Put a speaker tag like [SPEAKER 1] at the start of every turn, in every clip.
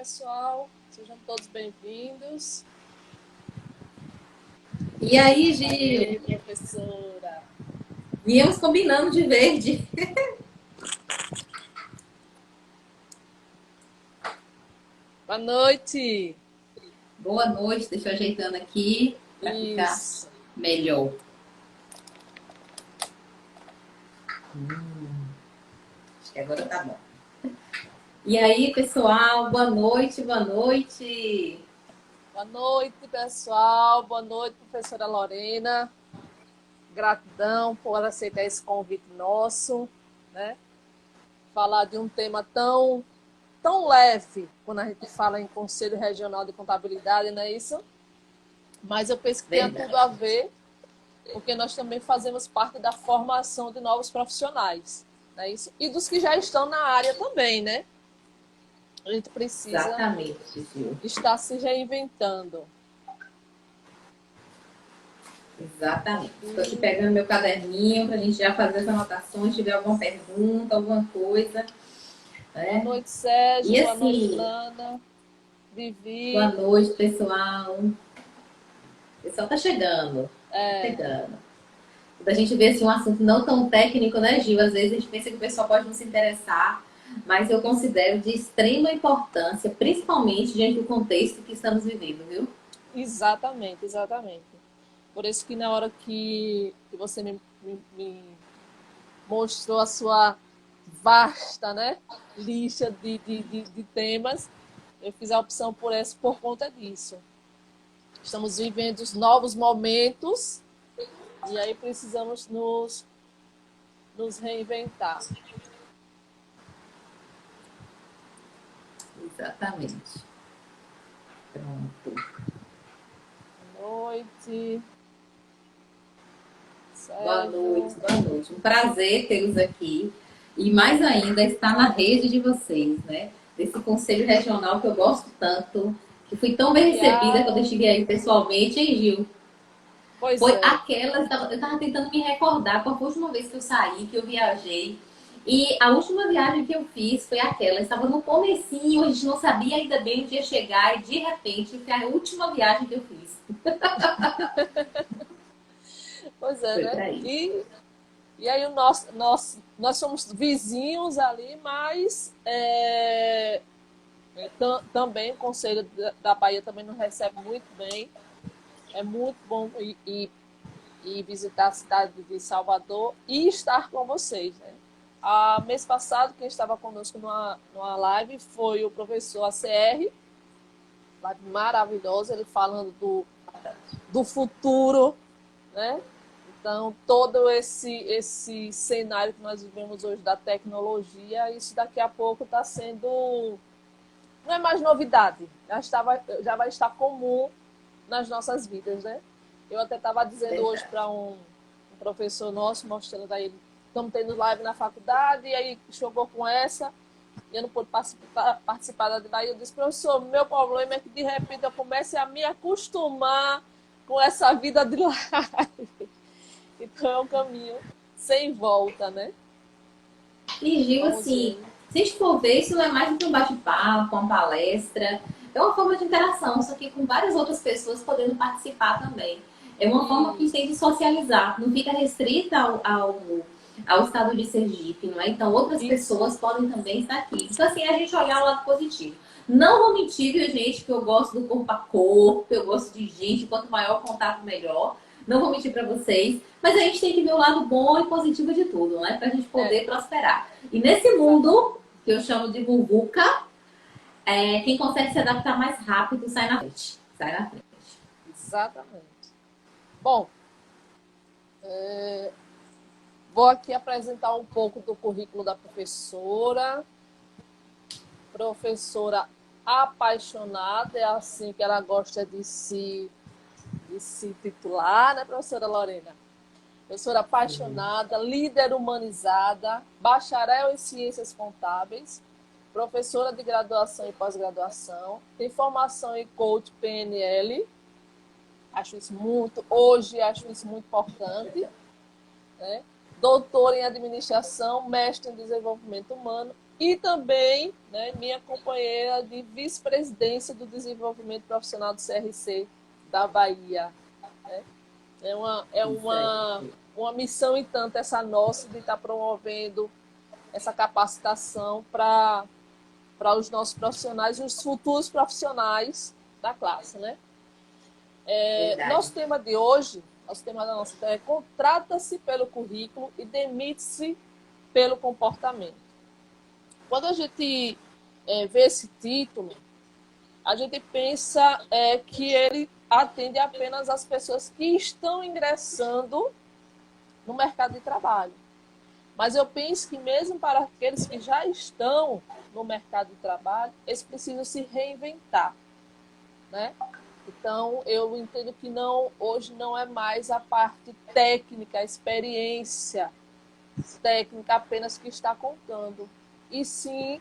[SPEAKER 1] pessoal, sejam todos bem-vindos.
[SPEAKER 2] E aí,
[SPEAKER 1] E aí,
[SPEAKER 2] Gil?
[SPEAKER 1] professora?
[SPEAKER 2] Viemos combinando de verde.
[SPEAKER 1] Boa noite.
[SPEAKER 2] Boa noite, deixa eu ajeitando aqui para ficar
[SPEAKER 1] Isso.
[SPEAKER 2] melhor. Acho que agora tá bom. E aí, pessoal, boa noite, boa noite.
[SPEAKER 1] Boa noite, pessoal. Boa noite, professora Lorena. Gratidão por aceitar esse convite nosso, né? Falar de um tema tão leve quando a gente fala em Conselho Regional de Contabilidade, não é isso? Mas eu penso que tem tudo
[SPEAKER 2] Verdade.
[SPEAKER 1] a ver, porque nós também fazemos parte da formação de novos profissionais, não é isso? E dos que já estão na área também, né? A gente precisa
[SPEAKER 2] Exatamente, Gil.
[SPEAKER 1] estar se reinventando.
[SPEAKER 2] Exatamente. Estou aqui
[SPEAKER 1] E
[SPEAKER 2] pegando meu caderninho para a gente já fazer as anotações, se tiver alguma pergunta, alguma coisa,
[SPEAKER 1] boa
[SPEAKER 2] né?
[SPEAKER 1] noite, Sérgio.
[SPEAKER 2] E
[SPEAKER 1] Boa noite,
[SPEAKER 2] assim,
[SPEAKER 1] Lana.
[SPEAKER 2] boa
[SPEAKER 1] Vivi.
[SPEAKER 2] noite, pessoal. O pessoal tá chegando, tá
[SPEAKER 1] É,
[SPEAKER 2] chegando. Quando a gente vê assim, um assunto não tão técnico, né, Gil? Às vezes a gente pensa que o pessoal pode não se interessar, mas eu considero de extrema importância, principalmente diante do contexto que estamos vivendo, viu?
[SPEAKER 1] exatamente, exatamente. Por isso que na hora que você me mostrou a sua vasta, né, lista de temas, eu fiz a opção por essa por conta disso. Estamos vivendo os novos momentos e aí precisamos nos reinventar.
[SPEAKER 2] Exatamente. Pronto.
[SPEAKER 1] Boa noite,
[SPEAKER 2] Boa noite,
[SPEAKER 1] Sérgio.
[SPEAKER 2] boa noite. Um prazer tê-los aqui. E mais ainda, estar na rede de vocês, né? Desse conselho regional que eu gosto tanto, que fui tão bem recebida quando eu
[SPEAKER 1] Obrigada.
[SPEAKER 2] estive aí pessoalmente, hein, Gil?
[SPEAKER 1] Pois
[SPEAKER 2] Foi
[SPEAKER 1] é.
[SPEAKER 2] aquela, eu tava tentando me recordar qual foi a última vez que eu saí, que eu viajei. E a última viagem que eu fiz foi aquela. Estava no comecinho, a gente não sabia ainda bem onde ia chegar, e de repente foi a última viagem que eu fiz.
[SPEAKER 1] Pois é,
[SPEAKER 2] Foi
[SPEAKER 1] né?
[SPEAKER 2] para aí.
[SPEAKER 1] E aí nós somos vizinhos ali, mas também o Conselho da Bahia também nos recebe muito bem. É muito bom ir visitar a cidade de Salvador e estar com vocês, né? Mês passado, quem estava conosco numa live foi o professor ACR, live maravilhosa, ele falando do futuro, né? Então, todo esse cenário que nós vivemos hoje da tecnologia, isso daqui a pouco está sendo. Não é mais novidade, já vai estar comum nas nossas vidas, né? Eu até estava dizendo hoje
[SPEAKER 2] Verdade.
[SPEAKER 1] para um professor nosso, mostrando aí, estamos tendo live na faculdade, e aí chegou com essa, e eu não pude participar da live. Eu disse, professor, meu problema é que de repente eu comece a me acostumar com essa vida de live. Então é um caminho sem volta, né?
[SPEAKER 2] E Gil,
[SPEAKER 1] Vamos
[SPEAKER 2] assim,
[SPEAKER 1] ver.
[SPEAKER 2] se a gente for ver, isso não é mais do que um bate-papo, uma palestra. É uma forma de interação, só que com várias outras pessoas podendo participar também. É uma forma que a gente tem
[SPEAKER 1] Isso.
[SPEAKER 2] de socializar, não fica restrita ao estado de Sergipe, não é? Então, outras
[SPEAKER 1] Isso.
[SPEAKER 2] pessoas podem também estar aqui. Então, assim, a gente olhar o lado positivo. Não vou mentir, viu, gente, que eu gosto do corpo a corpo, eu gosto de gente, quanto maior o contato, melhor. Não vou mentir para vocês, mas a gente tem que ver o lado bom e positivo de tudo, né? Para a gente
[SPEAKER 1] É,
[SPEAKER 2] poder prosperar. E nesse
[SPEAKER 1] exatamente.
[SPEAKER 2] mundo, que eu chamo de bubuca, quem consegue se adaptar mais rápido sai na frente. Sai na frente.
[SPEAKER 1] Exatamente. Bom, vou aqui apresentar um pouco do currículo da professora. Professora apaixonada, é assim que ela gosta de se titular, né, professora Lorena? Professora
[SPEAKER 2] Sim.
[SPEAKER 1] apaixonada, líder humanizada, bacharel em ciências contábeis, professora de graduação e pós-graduação, tem formação em coach PNL, acho isso muito importante, né? Doutora em administração, mestre em desenvolvimento humano e também, né, minha companheira de vice-presidência do desenvolvimento profissional do CRC da Bahia. Né? Uma missão e tanto essa nossa de estar promovendo essa capacitação para os nossos profissionais e os futuros profissionais da classe, né? Nosso tema de hoje, nosso tema da nossa é contrata-se pelo currículo e demite-se pelo comportamento. Quando a gente vê esse título, a gente pensa que ele atende apenas as pessoas que estão ingressando no mercado de trabalho. Mas eu penso que mesmo para aqueles que já estão no mercado de trabalho, eles precisam se reinventar, né? Então, eu entendo que hoje não é mais a parte técnica, a experiência técnica apenas que está contando, e sim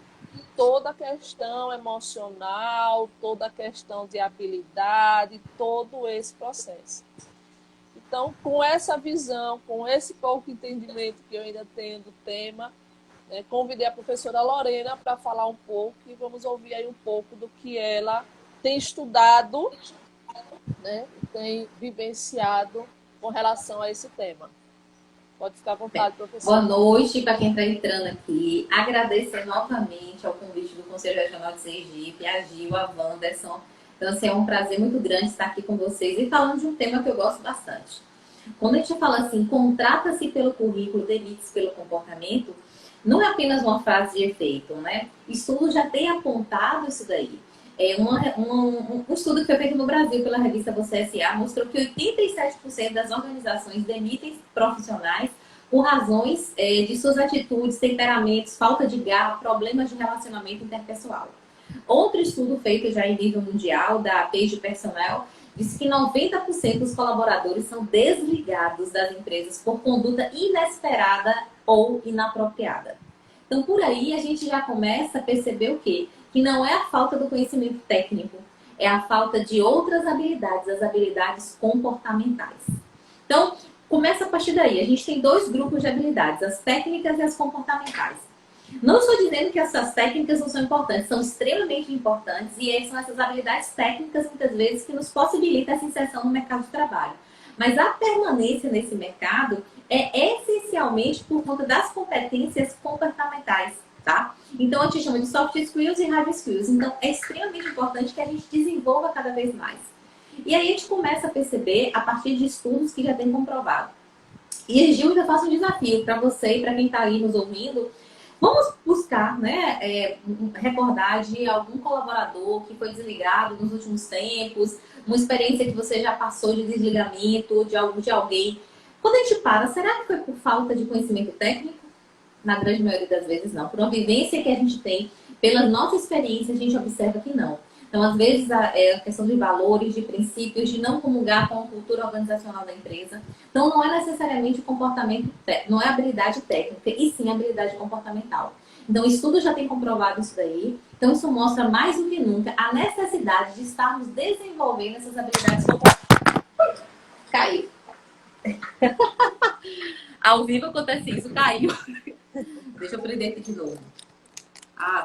[SPEAKER 1] toda a questão emocional, toda a questão de habilidade, todo esse processo. Então, com essa visão, com esse pouco entendimento que eu ainda tenho do tema, convidei a professora Lorena para falar um pouco e vamos ouvir aí um pouco do que ela tem estudado, né, tem vivenciado com relação a esse tema. Pode ficar à vontade, professora.
[SPEAKER 2] Boa noite para quem está entrando aqui. Agradecer novamente ao convite do Conselho Regional de Sergipe, a Gil, a Wanderson. Então, assim, é um prazer muito grande estar aqui com vocês e falando de um tema que eu gosto bastante. Quando a gente fala assim, contrata-se pelo currículo, demite-se pelo comportamento, não é apenas uma frase de efeito, né? Estudos já têm apontado isso daí. Um estudo que foi feito no Brasil pela revista Você S.A. mostrou que 87% das organizações demitem profissionais por razões de suas atitudes, temperamentos, falta de garra, problemas de relacionamento interpessoal. Outro estudo feito já em nível mundial, da Page Personnel, diz que 90% dos colaboradores são desligados das empresas por conduta inesperada ou inapropriada. Então, por aí, a gente já começa a perceber o quê? Que não é a falta do conhecimento técnico, é a falta de outras habilidades, as habilidades comportamentais. Então, começa a partir daí. A gente tem dois grupos de habilidades, as técnicas e as comportamentais. Não estou dizendo que essas técnicas não são importantes, são extremamente importantes e são essas habilidades técnicas, muitas vezes, que nos possibilitam essa inserção no mercado de trabalho. Mas a permanência nesse mercado é essencialmente por conta das competências comportamentais, tá? Então, a gente chama de soft skills e hard skills. Então, é extremamente importante que a gente desenvolva cada vez mais. E aí a gente começa a perceber a partir de estudos que já têm comprovado. E, Gil, eu já faço um desafio para você e para quem está aí nos ouvindo. Vamos buscar, né, recordar de algum colaborador que foi desligado nos últimos tempos, uma experiência que você já passou de desligamento de alguém. Quando a gente para, será que foi por falta de conhecimento técnico? Na grande maioria das vezes não. Por uma vivência que a gente tem, pela nossa experiência, a gente observa que não. Então, às vezes, a questão de valores, de princípios, de não comungar com a cultura organizacional da empresa. Então, não é necessariamente o comportamento, não é habilidade técnica, e sim habilidade comportamental. Então, o estudo já tem comprovado isso daí. Então, isso mostra mais do que nunca a necessidade de estarmos desenvolvendo essas habilidades comportamentais. Caiu. Ao vivo acontece isso, caiu. Deixa eu prender aqui de novo.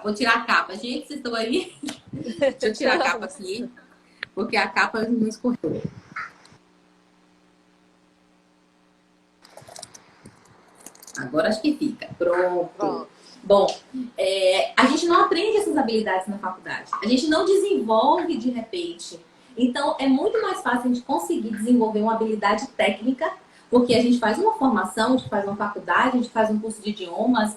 [SPEAKER 2] Vou tirar a capa. Gente, vocês estão aí? Deixa eu tirar a capa aqui, porque a capa não escorreu. Agora acho que fica. Pronto. Bom, a gente não aprende essas habilidades na faculdade. A gente não desenvolve de repente. Então, é muito mais fácil a gente conseguir desenvolver uma habilidade técnica, porque a gente faz uma formação, a gente faz uma faculdade, a gente faz um curso de idiomas,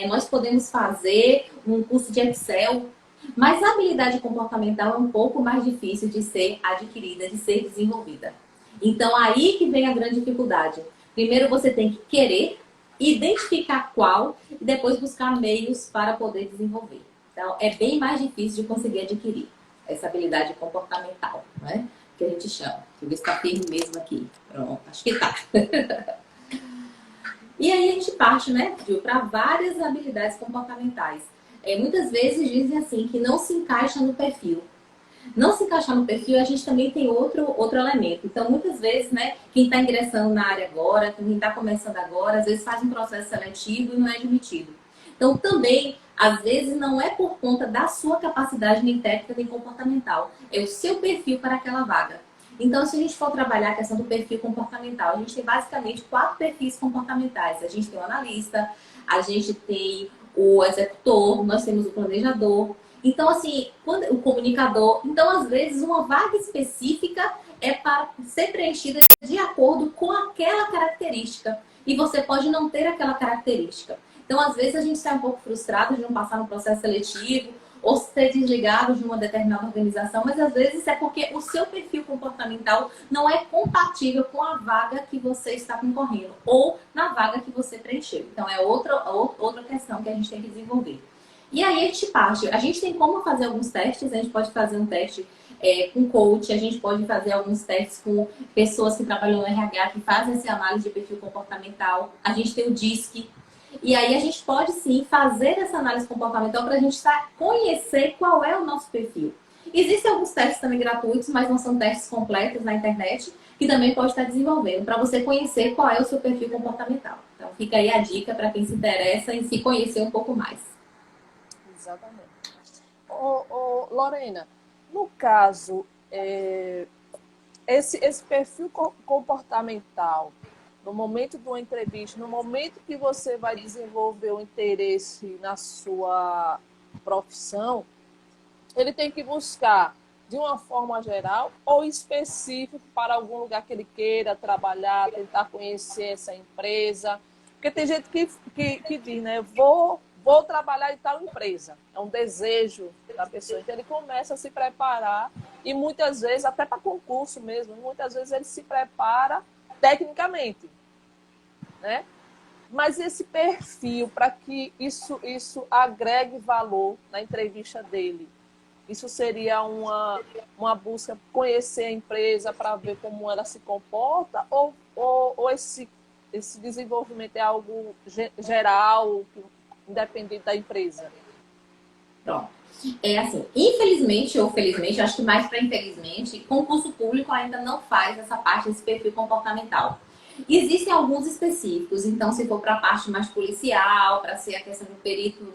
[SPEAKER 2] nós podemos fazer um curso de Excel, mas a habilidade comportamental é um pouco mais difícil de ser adquirida, de ser desenvolvida. Então, aí que vem a grande dificuldade. Primeiro, você tem que querer, identificar qual e depois buscar meios para poder desenvolver. Então, é bem mais difícil de conseguir adquirir essa habilidade comportamental, né? Que a gente chama. Deixa eu ver se está firme mesmo aqui. Pronto, acho que está. E aí a gente parte, né, Gil, para várias habilidades comportamentais. Muitas vezes dizem assim que não se encaixa no perfil. Não se encaixar no perfil, a gente também tem outro elemento. Então, muitas vezes, né, quem está ingressando na área agora, quem está começando agora, às vezes faz um processo seletivo e não é admitido. Então, também Às vezes não é por conta da sua capacidade nem técnica nem comportamental, é o seu perfil para aquela vaga. Então, se a gente for trabalhar a questão do perfil comportamental, a gente tem basicamente 4 perfis comportamentais. A gente tem o analista, a gente tem o executor, nós temos o planejador. Então, assim, o comunicador. Então, às vezes, uma vaga específica é para ser preenchida de acordo com aquela característica. E você pode não ter aquela característica. Então, às vezes, a gente está um pouco frustrado de não passar no processo seletivo ou ser desligado de uma determinada organização, mas às vezes é porque o seu perfil comportamental não é compatível com a vaga que você está concorrendo ou na vaga que você preencheu. Então, é outra questão que a gente tem que desenvolver. E aí, a gente tem como fazer alguns testes, a gente pode fazer um teste com coach, a gente pode fazer alguns testes com pessoas que trabalham no RH, que fazem essa análise de perfil comportamental. A gente tem o DISC. E aí a gente pode sim fazer essa análise comportamental para a gente conhecer qual é o nosso perfil. Existem alguns testes também gratuitos, mas não são testes completos na internet, que também pode estar desenvolvendo para você conhecer qual é o seu perfil comportamental. Então fica aí a dica para quem se interessa em se conhecer um pouco mais.
[SPEAKER 1] Exatamente. Lorena, no caso, esse perfil comportamental, no momento de uma entrevista, no momento que você vai desenvolver o interesse na sua profissão, ele tem que buscar de uma forma geral ou específico para algum lugar que ele queira trabalhar, tentar conhecer essa empresa. Porque tem gente que diz, né? Vou trabalhar em tal empresa. É um desejo da pessoa. Então, ele começa a se preparar e muitas vezes, até para concurso mesmo, muitas vezes ele se prepara tecnicamente, né? Mas esse perfil, para que isso agregue valor na entrevista dele, isso seria uma busca conhecer a empresa para ver como ela se comporta ou esse desenvolvimento é algo geral, independente da empresa?
[SPEAKER 2] Pronto. É assim, infelizmente ou felizmente, acho que mais para infelizmente, concurso público ainda não faz essa parte desse perfil comportamental. Existem alguns específicos, então se for para a parte mais policial, para ser a questão do perito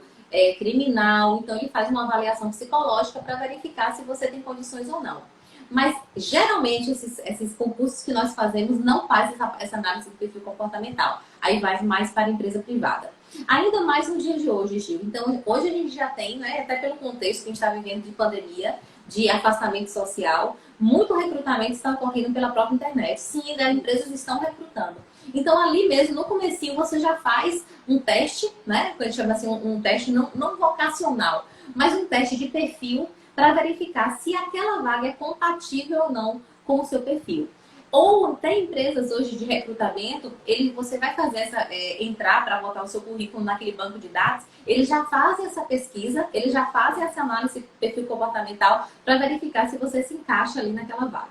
[SPEAKER 2] criminal, então ele faz uma avaliação psicológica para verificar se você tem condições ou não. Mas geralmente esses concursos que nós fazemos não faz essa análise do perfil comportamental. Aí vai mais para a empresa privada. Ainda mais no dia de hoje, Gil. Então, hoje a gente já tem, né, até pelo contexto que a gente está vivendo de pandemia, de afastamento social, muito recrutamento está ocorrendo pela própria internet. Sim, as empresas estão recrutando. Então, ali mesmo, no comecinho, você já faz um teste, né? Que a gente chama assim, um teste não vocacional, mas um teste de perfil para verificar se aquela vaga é compatível ou não com o seu perfil. Ou tem empresas hoje de recrutamento, você vai fazer entrar para botar o seu currículo naquele banco de dados, eles já fazem essa pesquisa, eles já fazem essa análise de perfil comportamental para verificar se você se encaixa ali naquela vaga.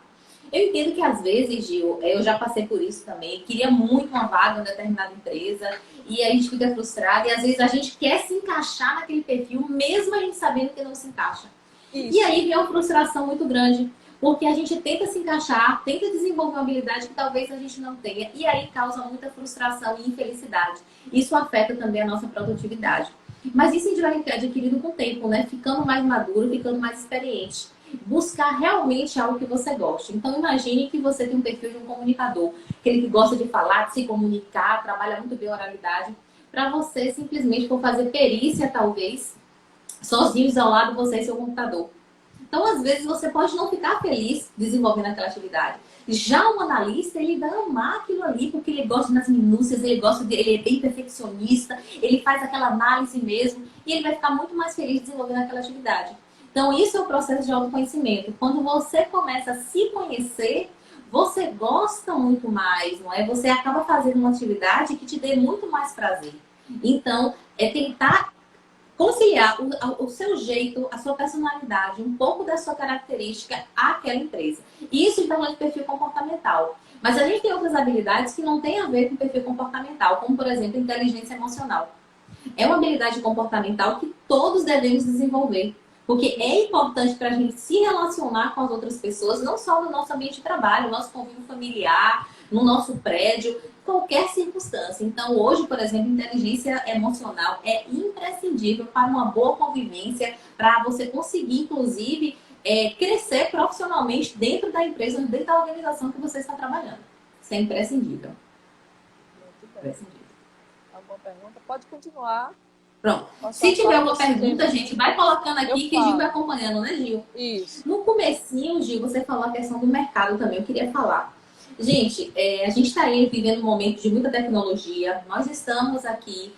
[SPEAKER 2] Eu entendo que às vezes, Gil, eu já passei por isso também, queria muito uma vaga em determinada empresa e a gente fica frustrado e às vezes a gente quer se encaixar naquele perfil, mesmo a gente sabendo que não se encaixa. Isso. E aí vem uma frustração muito grande. Porque a gente tenta se encaixar, tenta desenvolver uma habilidade que talvez a gente não tenha. E aí causa muita frustração e infelicidade. Isso afeta também a nossa produtividade. Mas isso a gente vai adquirindo com o tempo, né? Ficando mais maduro, ficando mais experiente. Buscar realmente algo que você goste. Então imagine que você tem um perfil de um comunicador. Aquele que gosta de falar, de se comunicar, trabalha muito bem a oralidade. Para você simplesmente for fazer perícia, talvez, sozinho, isolado, você e seu computador. Então, às vezes, você pode não ficar feliz desenvolvendo aquela atividade. Já o analista, ele vai amar aquilo ali, porque ele gosta das minúcias, ele é bem perfeccionista, ele faz aquela análise mesmo, e ele vai ficar muito mais feliz desenvolvendo aquela atividade. Então, isso é o processo de autoconhecimento. Quando você começa a se conhecer, você gosta muito mais, não é? Você acaba fazendo uma atividade que te dê muito mais prazer. Então, é tentar conciliar o seu jeito, a sua personalidade, um pouco da sua característica àquela empresa. E isso está falando de perfil comportamental. Mas a gente tem outras habilidades que não têm a ver com perfil comportamental, como, por exemplo, inteligência emocional. É uma habilidade comportamental que todos devemos desenvolver. Porque é importante para a gente se relacionar com as outras pessoas, não só no nosso ambiente de trabalho, no nosso convívio familiar, no nosso prédio, qualquer circunstância. Então, hoje, por exemplo, inteligência emocional é imprescindível para uma boa convivência, para você conseguir, inclusive, crescer profissionalmente dentro da empresa, dentro da organização que você está trabalhando. Isso é imprescindível.
[SPEAKER 1] Muito bem. Uma boa pergunta. Pode continuar.
[SPEAKER 2] Pronto. Se tiver alguma pergunta, gente, vai colocando aqui que Gil vai acompanhando, né, Gil?
[SPEAKER 1] Isso.
[SPEAKER 2] No comecinho, Gil, você falou a questão do mercado também, eu queria falar. Gente, a gente está aí vivendo um momento de muita tecnologia. Nós estamos aqui,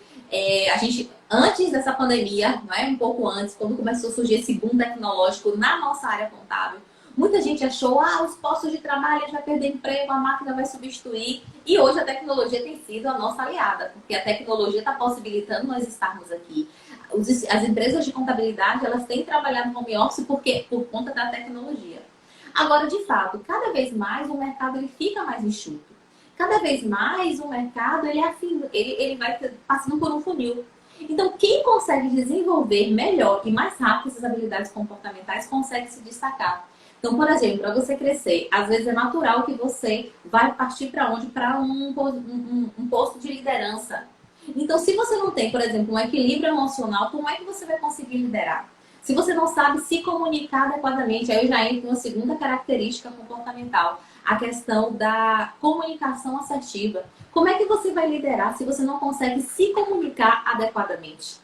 [SPEAKER 2] antes dessa pandemia, não é? Um pouco antes, quando começou a surgir esse boom tecnológico na nossa área contábil, muita gente achou, os postos de trabalho, a gente vai perder emprego, a máquina vai substituir. E hoje a tecnologia tem sido a nossa aliada, porque a tecnologia está possibilitando nós estarmos aqui. As empresas de contabilidade, elas têm trabalhado no home office por conta da tecnologia. Agora, de fato, cada vez mais o mercado ele fica mais enxuto. Cada vez mais o mercado ele vai passando por um funil. Então, quem consegue desenvolver melhor e mais rápido essas habilidades comportamentais consegue se destacar. Então, por exemplo, para você crescer, às vezes é natural que você vai partir para onde? Para um posto de liderança. Então, se você não tem, por exemplo, um equilíbrio emocional, como é que você vai conseguir liderar? Se você não sabe se comunicar adequadamente, aí eu já entro em uma segunda característica comportamental, a questão da comunicação assertiva. Como é que você vai liderar se você não consegue se comunicar adequadamente?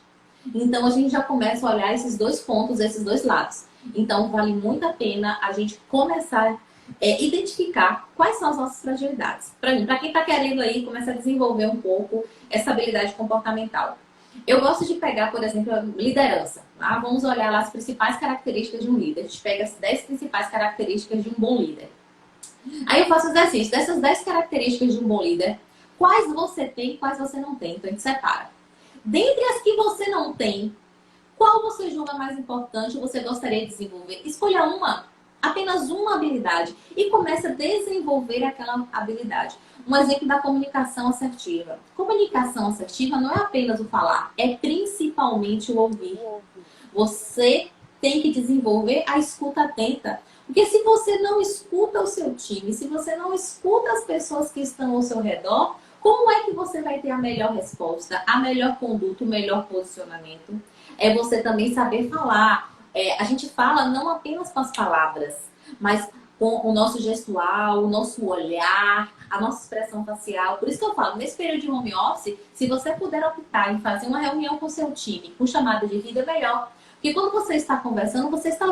[SPEAKER 2] Então, a gente já começa a olhar esses dois pontos, esses dois lados. Então, vale muito a pena a gente começar a identificar quais são as nossas fragilidades. Para quem está querendo aí começar a desenvolver um pouco essa habilidade comportamental. Eu gosto de pegar, por exemplo, a liderança. Tá? Vamos olhar lá as principais características de um líder. A gente pega as 10 principais características de um bom líder. Aí eu faço o exercício. Dessas 10 características de um bom líder, quais você tem e quais você não tem? Então a gente separa. Dentre as que você não tem, qual você julga mais importante ou você gostaria de desenvolver? Escolha uma, apenas uma habilidade e comece a desenvolver aquela habilidade. Um exemplo da comunicação assertiva. Comunicação assertiva não é apenas o falar, é principalmente o ouvir. Você tem que desenvolver a escuta atenta. Porque se você não escuta o seu time, se você não escuta as pessoas que estão ao seu redor, como é que você vai ter a melhor resposta, a melhor conduta, o melhor posicionamento? É você também saber falar. A gente fala não apenas com as palavras, mas com o nosso gestual, o nosso olhar, a nossa expressão facial. Por isso que eu falo, nesse período de home office, se você puder optar em fazer uma reunião com o seu time, com chamada de vídeo, é melhor. Porque quando você está conversando, você está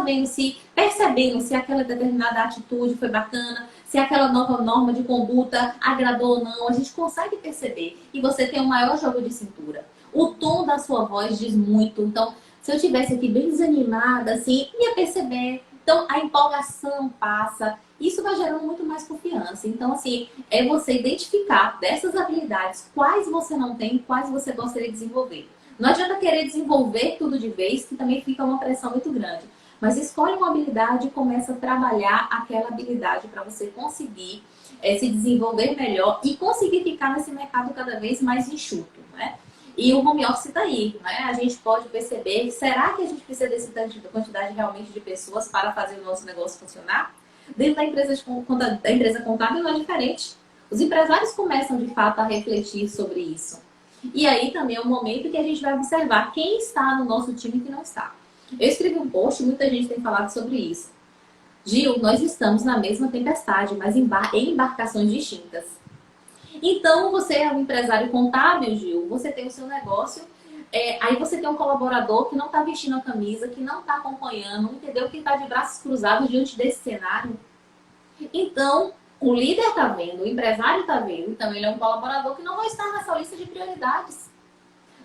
[SPEAKER 2] percebendo se aquela determinada atitude foi bacana, se aquela nova norma de conduta agradou ou não. A gente consegue perceber. E você tem um maior jogo de cintura. O tom da sua voz diz muito. Então, se eu estivesse aqui bem desanimada, assim, ia perceber. Então, a empolgação passa. Isso vai gerando muito mais confiança. Então, assim, é você identificar dessas habilidades quais você não tem, quais você gostaria de desenvolver. Não adianta querer desenvolver tudo de vez, que também fica uma pressão muito grande. Mas escolhe uma habilidade e começa a trabalhar aquela habilidade para você conseguir se desenvolver melhor e conseguir ficar nesse mercado cada vez mais enxuto, né? E o home office está aí, né? A gente pode perceber, será que a gente precisa dessa quantidade realmente de pessoas para fazer o nosso negócio funcionar? Dentro da empresa contábil não é diferente. Os empresários começam, de fato, a refletir sobre isso. E aí também é um momento que a gente vai observar quem está no nosso time e quem não está. Eu escrevi um post, muita gente tem falado sobre isso. Gil, nós estamos na mesma tempestade, mas em embarcações distintas. Então, você é um empresário contábil, Gil, você tem o seu negócio, aí você tem um colaborador que não está vestindo a camisa, que não está acompanhando, entendeu? Que está de braços cruzados diante desse cenário. Então, o líder está vendo, o empresário está vendo, então ele é um colaborador que não vai estar nessa lista de prioridades.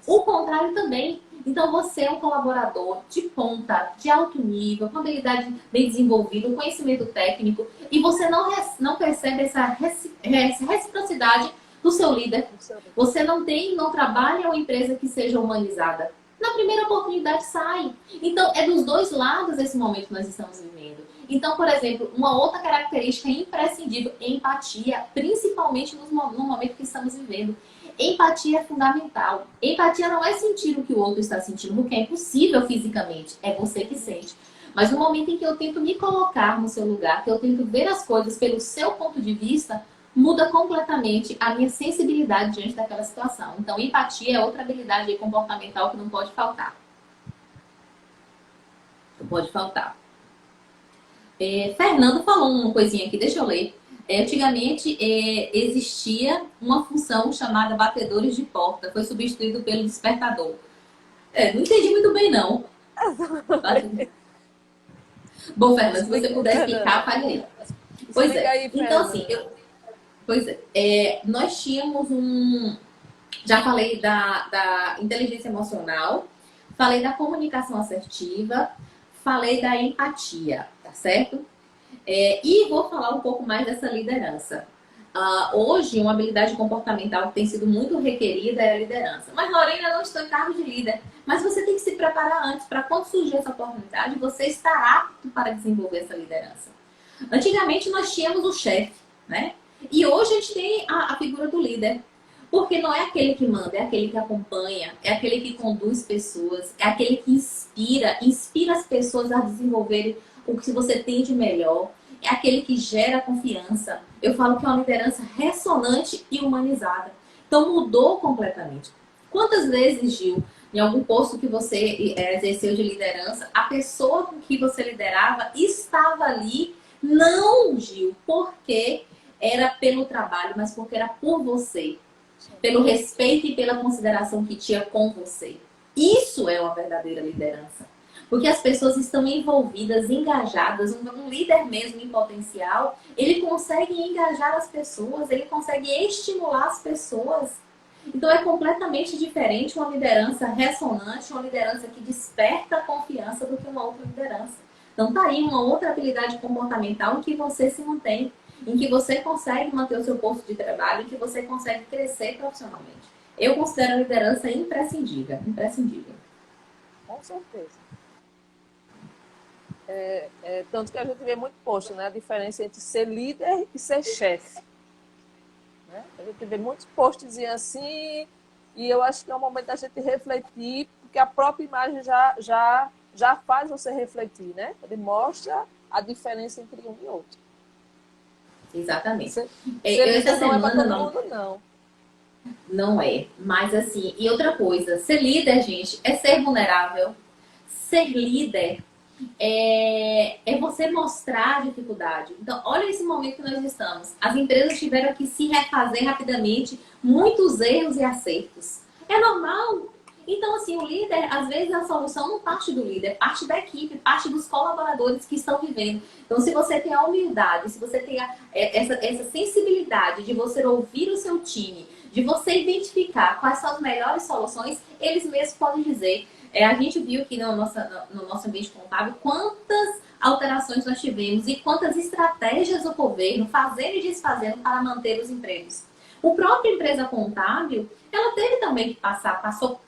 [SPEAKER 2] O contrário também. Então, você é um colaborador de ponta, de alto nível, com habilidade bem desenvolvida, um conhecimento técnico, e você não percebe essa reciprocidade do seu líder. Você não trabalha em uma empresa que seja humanizada. Na primeira oportunidade, sai. Então, é dos dois lados esse momento que nós estamos vivendo. Então, por exemplo, uma outra característica imprescindível, empatia, principalmente no momento que estamos vivendo. Empatia é fundamental. Empatia não é sentir o que o outro está sentindo, porque é impossível fisicamente, é você que sente. Mas no momento em que eu tento me colocar no seu lugar, que eu tento ver as coisas pelo seu ponto de vista, muda completamente a minha sensibilidade diante daquela situação. Então, empatia é outra habilidade comportamental que não pode faltar. Não pode faltar. Fernando falou uma coisinha aqui, deixa eu ler. Antigamente existia uma função chamada batedores de porta, foi substituído pelo despertador. Não entendi muito bem, não. Bom, Fernando, se você puder explicar, fale aí. Pois é. Então, assim, nós tínhamos já falei da inteligência emocional, falei da comunicação assertiva, falei da empatia, tá certo? E vou falar um pouco mais dessa liderança. Hoje, uma habilidade comportamental que tem sido muito requerida é a liderança. Mas, Lorena, não estou em cargo de líder. Mas você tem que se preparar antes para quando surgir essa oportunidade, você estar apto para desenvolver essa liderança. Antigamente, nós tínhamos o chefe, né? E hoje a gente tem a figura do líder. Porque não é aquele que manda, é aquele que acompanha, é aquele que conduz pessoas, é aquele que inspira as pessoas a desenvolverem o que você tem de melhor, é aquele que gera confiança. Eu falo que é uma liderança ressonante e humanizada. Então mudou completamente. Quantas vezes, Gil, em algum posto que você exerceu de liderança, a pessoa com que você liderava estava ali, não, Gil, porque era pelo trabalho, mas porque era por você. Pelo respeito e pela consideração que tinha com você. Isso é uma verdadeira liderança. Porque as pessoas estão envolvidas, engajadas. Um líder mesmo em potencial, ele consegue engajar as pessoas, ele consegue estimular as pessoas. Então é completamente diferente uma liderança ressonante, uma liderança que desperta a confiança do que uma outra liderança. Então tá aí uma outra habilidade comportamental em que você se mantém, em que você consegue manter o seu posto de trabalho, em que você consegue crescer profissionalmente. Eu considero a liderança imprescindível. Imprescindível.
[SPEAKER 1] Com certeza. Tanto que a gente vê muito posto, né? A diferença entre ser líder e ser chefe. Né? A gente vê muitos posts assim, e eu acho que é o momento da gente refletir, porque a própria imagem já faz você refletir, né? Ele mostra a diferença entre um e outro.
[SPEAKER 2] Exatamente.
[SPEAKER 1] Ser
[SPEAKER 2] Essa
[SPEAKER 1] líder não é para todo
[SPEAKER 2] semana
[SPEAKER 1] mundo, não.
[SPEAKER 2] Não é. Mas assim, e outra coisa, ser líder, gente, é ser vulnerável. Ser líder é você mostrar a dificuldade. Então, olha esse momento que nós estamos. As empresas tiveram que se refazer rapidamente, muitos erros e acertos. É normal. Então, assim, o líder, às vezes a solução não parte do líder, parte da equipe, parte dos colaboradores que estão vivendo. Então, se você tem a humildade, se você tem essa sensibilidade de você ouvir o seu time, de você identificar quais são as melhores soluções, eles mesmos podem dizer. A gente viu que no nosso ambiente contábil quantas alterações nós tivemos e quantas estratégias o governo fazendo e desfazendo para manter os empregos. O próprio empresa contábil, ela teve também que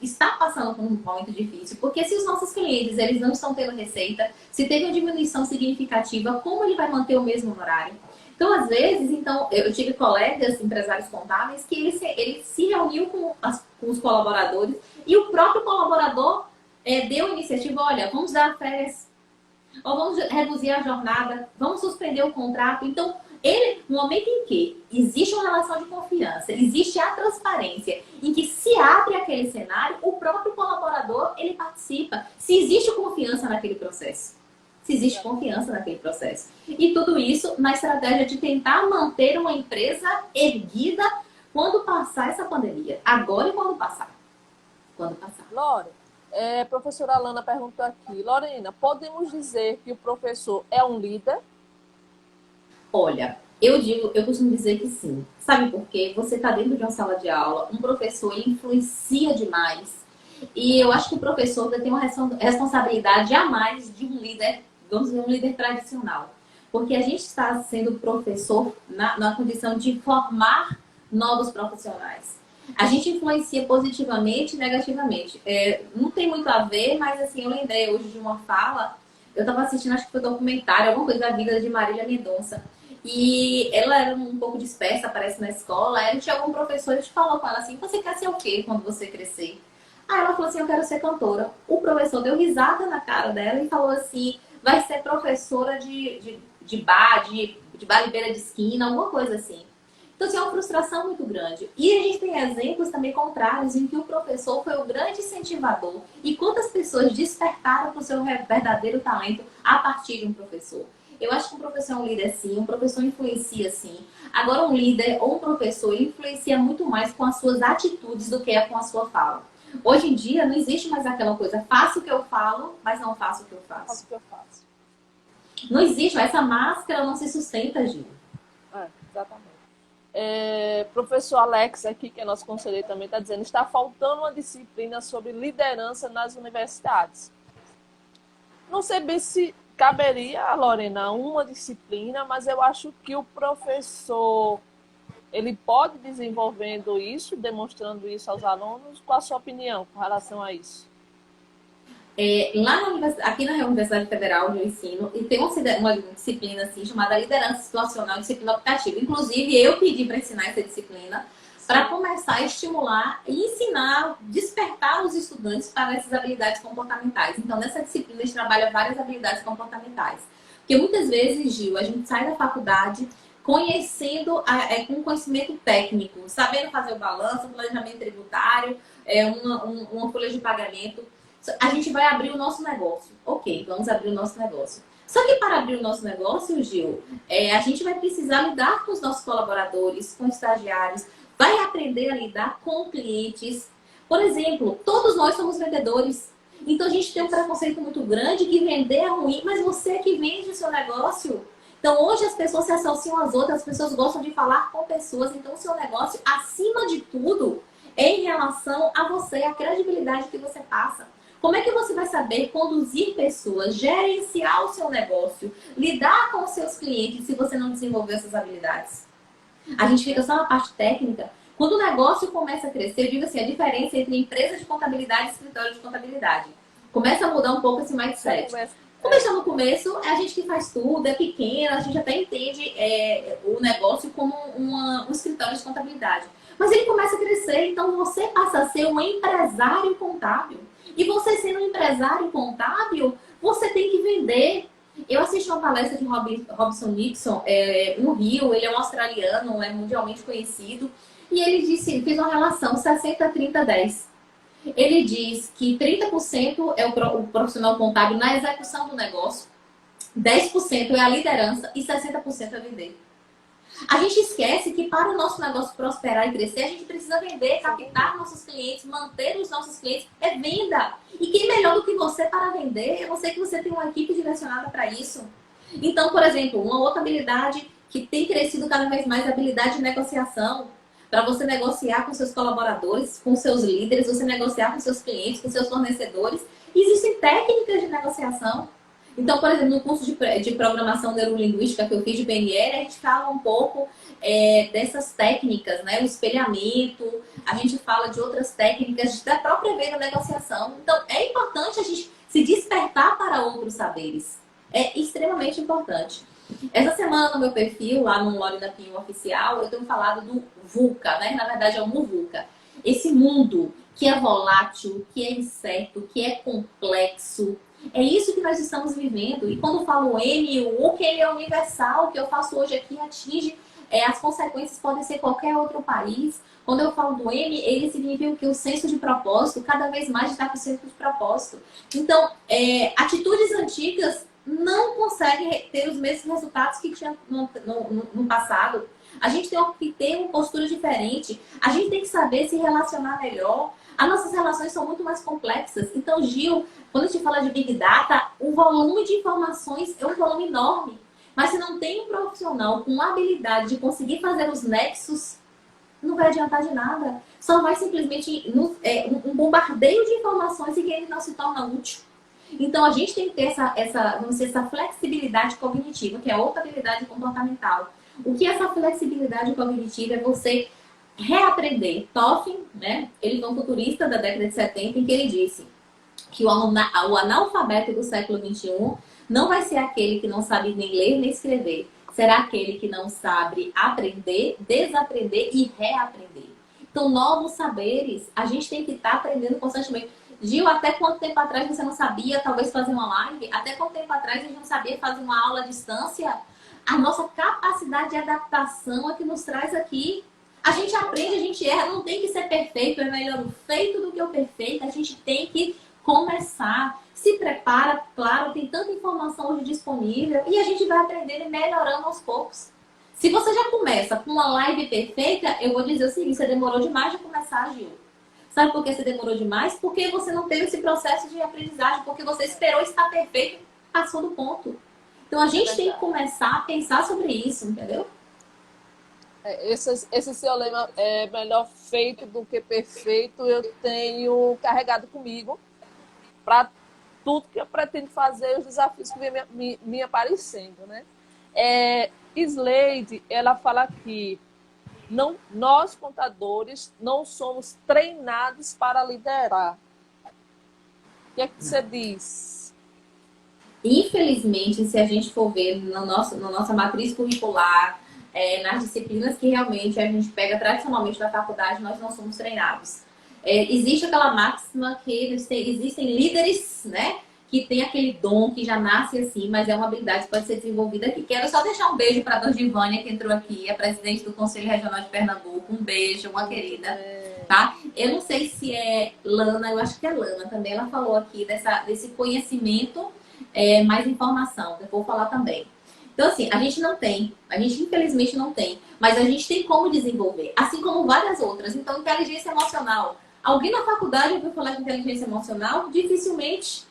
[SPEAKER 2] está passando por um momento difícil, porque se os nossos clientes eles não estão tendo receita, se teve uma diminuição significativa, como ele vai manter o mesmo horário? Então, às vezes, eu tive colegas empresários contábeis que ele se reuniu com os colaboradores e o próprio colaborador deu a iniciativa, olha, vamos dar férias, ou vamos reduzir a jornada, vamos suspender o contrato. Então, no momento em que existe uma relação de confiança, existe a transparência, em que se abre aquele cenário, o próprio colaborador, ele participa. Se existe confiança naquele processo. Se existe confiança naquele processo. E tudo isso na estratégia de tentar manter uma empresa erguida quando passar essa pandemia. Agora e quando passar. Quando passar.
[SPEAKER 1] Lore, a professora Alana perguntou aqui. Lorena, podemos dizer que o professor é um líder?
[SPEAKER 2] Olha, eu costumo dizer que sim. Sabe por quê? Você está dentro de uma sala de aula, um professor influencia demais. E eu acho que o professor tem uma responsabilidade a mais de um líder, vamos dizer, um líder tradicional. Porque a gente está sendo professor na condição de formar novos profissionais. A gente influencia positivamente e negativamente. Não tem muito a ver, mas assim, eu lembrei hoje de uma fala, eu estava assistindo, acho que foi um documentário, alguma coisa da vida de Marília Mendonça. E ela era um pouco dispersa, parece, na escola. Aí tinha algum professor que falou com ela assim, você quer ser o quê quando você crescer? Aí ela falou assim, eu quero ser cantora. O professor deu risada na cara dela e falou assim, vai ser professora de bar, de bar de beira de esquina, alguma coisa assim. Então, assim, é uma frustração muito grande. E a gente tem exemplos também contrários em que o professor foi o grande incentivador. E quantas pessoas despertaram para o seu verdadeiro talento a partir de um professor? Eu acho que um professor é um líder sim, um professor influencia sim. Agora, um líder ou um professor ele influencia muito mais com as suas atitudes do que com a sua fala. Hoje em dia, não existe mais aquela coisa, faço o que eu falo, mas não faço o que eu faço.
[SPEAKER 1] Faço o que eu faço.
[SPEAKER 2] Não existe, essa máscara não se sustenta, Gil.
[SPEAKER 1] Exatamente. Professor Alex aqui, que é nosso conselheiro também, está dizendo, está faltando uma disciplina sobre liderança nas universidades. Não sei bem se caberia, Lorena, uma disciplina, mas eu acho que o professor, ele pode desenvolvendo isso, demonstrando isso aos alunos. Qual a sua opinião com relação a isso?
[SPEAKER 2] Aqui na Universidade Federal onde eu ensino, e tem uma disciplina assim, chamada Liderança Situacional e Disciplina Optativa. Inclusive, eu pedi para ensinar essa disciplina para começar a estimular e ensinar, despertar os estudantes para essas habilidades comportamentais. Então, nessa disciplina, a gente trabalha várias habilidades comportamentais. Porque muitas vezes, Gil, a gente sai da faculdade conhecendo, com conhecimento técnico, sabendo fazer o balanço, o planejamento tributário, uma folha de pagamento. A gente vai abrir o nosso negócio. Ok, vamos abrir o nosso negócio. Só que para abrir o nosso negócio, Gil, a gente vai precisar lidar com os nossos colaboradores, com estagiários, vai aprender a lidar com clientes. Por exemplo, todos nós somos vendedores. Então a gente tem um preconceito muito grande que vender é ruim, mas você é que vende o seu negócio. Então hoje as pessoas se associam às outras, as pessoas gostam de falar com pessoas. Então o seu negócio, acima de tudo, é em relação a você, a credibilidade que você passa. Como é que você vai saber conduzir pessoas, gerenciar o seu negócio, lidar com os seus clientes se você não desenvolver essas habilidades? A gente fica só na parte técnica. Quando o negócio começa a crescer, eu digo assim, a diferença entre empresa de contabilidade e escritório de contabilidade. Começa a mudar um pouco esse mindset. Como está no começo, é a gente que faz tudo, é pequena, a gente até entende o negócio como um escritório de contabilidade. Mas ele começa a crescer, então você passa a ser um empresário contábil. E você sendo um empresário contábil, você tem que vender. Eu assisti uma palestra de Robson Nixon no Rio, ele é um australiano, é mundialmente conhecido, e ele fez uma relação 60, 30, 10. Ele diz que 30% é o profissional contábil na execução do negócio, 10% é a liderança e 60% é vender. A gente esquece que para o nosso negócio prosperar e crescer, a gente precisa vender, captar nossos clientes, manter os nossos clientes. É venda. E quem melhor do que você para vender? É você que você tem uma equipe direcionada para isso. Então, por exemplo, uma outra habilidade que tem crescido cada vez mais é a habilidade de negociação. Para você negociar com seus colaboradores, com seus líderes, você negociar com seus clientes, com seus fornecedores. Existem técnicas de negociação. Então, por exemplo, no curso de programação neurolinguística que eu fiz de PNL, a gente fala um pouco dessas técnicas, né? O espelhamento, a gente fala de outras técnicas da própria veia da negociação. Então, é importante a gente se despertar para outros saberes. É extremamente importante. Essa semana no meu perfil, lá no Lorena Pinho Oficial, eu tenho falado do VUCA, né? Na verdade é o MUVUCA. Esse mundo que é volátil, que é incerto, que é complexo. É isso que nós estamos vivendo. E quando eu falo M, o U, que ele é universal, o que eu faço hoje aqui atinge, as consequências podem ser qualquer outro país. Quando eu falo do M, ele significa que o senso de propósito, cada vez mais está com o senso de propósito. Então, atitudes antigas não conseguem ter os mesmos resultados que tinha no passado. A gente tem que ter uma postura diferente. A gente tem que saber se relacionar melhor. As nossas relações são muito mais complexas. Então, Gil, quando a gente fala de Big Data, o volume de informações é um volume enorme. Mas se não tem um profissional com a habilidade de conseguir fazer os nexos, não vai adiantar de nada. Só vai simplesmente um bombardeio de informações e que ele não se torna útil. Então, a gente tem que ter essa flexibilidade cognitiva, que é outra habilidade comportamental. O que é essa flexibilidade cognitiva? É você reaprender. Toffin, né? Ele foi um futurista da década de 70, em que ele disse que o analfabeto do século XXI não vai ser aquele que não sabe nem ler nem escrever. Será aquele que não sabe aprender, desaprender e reaprender. Então, novos saberes, a gente tem que estar aprendendo constantemente. Gil, até quanto tempo atrás você não sabia talvez fazer uma live? Até quanto tempo atrás a gente não sabia fazer uma aula à distância? A nossa capacidade de adaptação é que nos traz aqui. A gente aprende, a gente erra, não tem que ser perfeito, é melhor o feito do que o perfeito. A gente tem que começar, se prepara, claro, tem tanta informação hoje disponível e a gente vai aprendendo e melhorando aos poucos. Se você já começa com uma live perfeita, eu vou dizer o seguinte, você demorou demais de começar, Gil. Sabe por que você demorou demais? Porque você não teve esse processo de aprendizagem, porque você esperou estar perfeito e passou do ponto. Então a gente tem que começar a pensar sobre isso, entendeu?
[SPEAKER 1] Esse seu lema é melhor feito do que perfeito, eu tenho carregado comigo para tudo que eu pretendo fazer, os desafios que vêm me aparecendo, né? Slade, ela fala que nós, contadores, não somos treinados para liderar. O que é que você diz?
[SPEAKER 2] Infelizmente, se a gente for ver na nossa matriz curricular, nas disciplinas que realmente a gente pega tradicionalmente na faculdade, nós não somos treinados. Existe aquela máxima que existem líderes, né? Que tem aquele dom que já nasce assim, mas é uma habilidade que pode ser desenvolvida aqui. Quero só deixar um beijo para a Dona Givânia, que entrou aqui, a presidente do Conselho Regional de Pernambuco. Um beijo, uma querida. Tá? Eu não sei se é Lana, eu acho que é Lana também. Ela falou aqui desse conhecimento, mais informação. Eu vou falar também. Então, assim, a gente infelizmente não tem, mas a gente tem como desenvolver, assim como várias outras. Então, inteligência emocional. Alguém na faculdade ouviu falar de inteligência emocional? Dificilmente.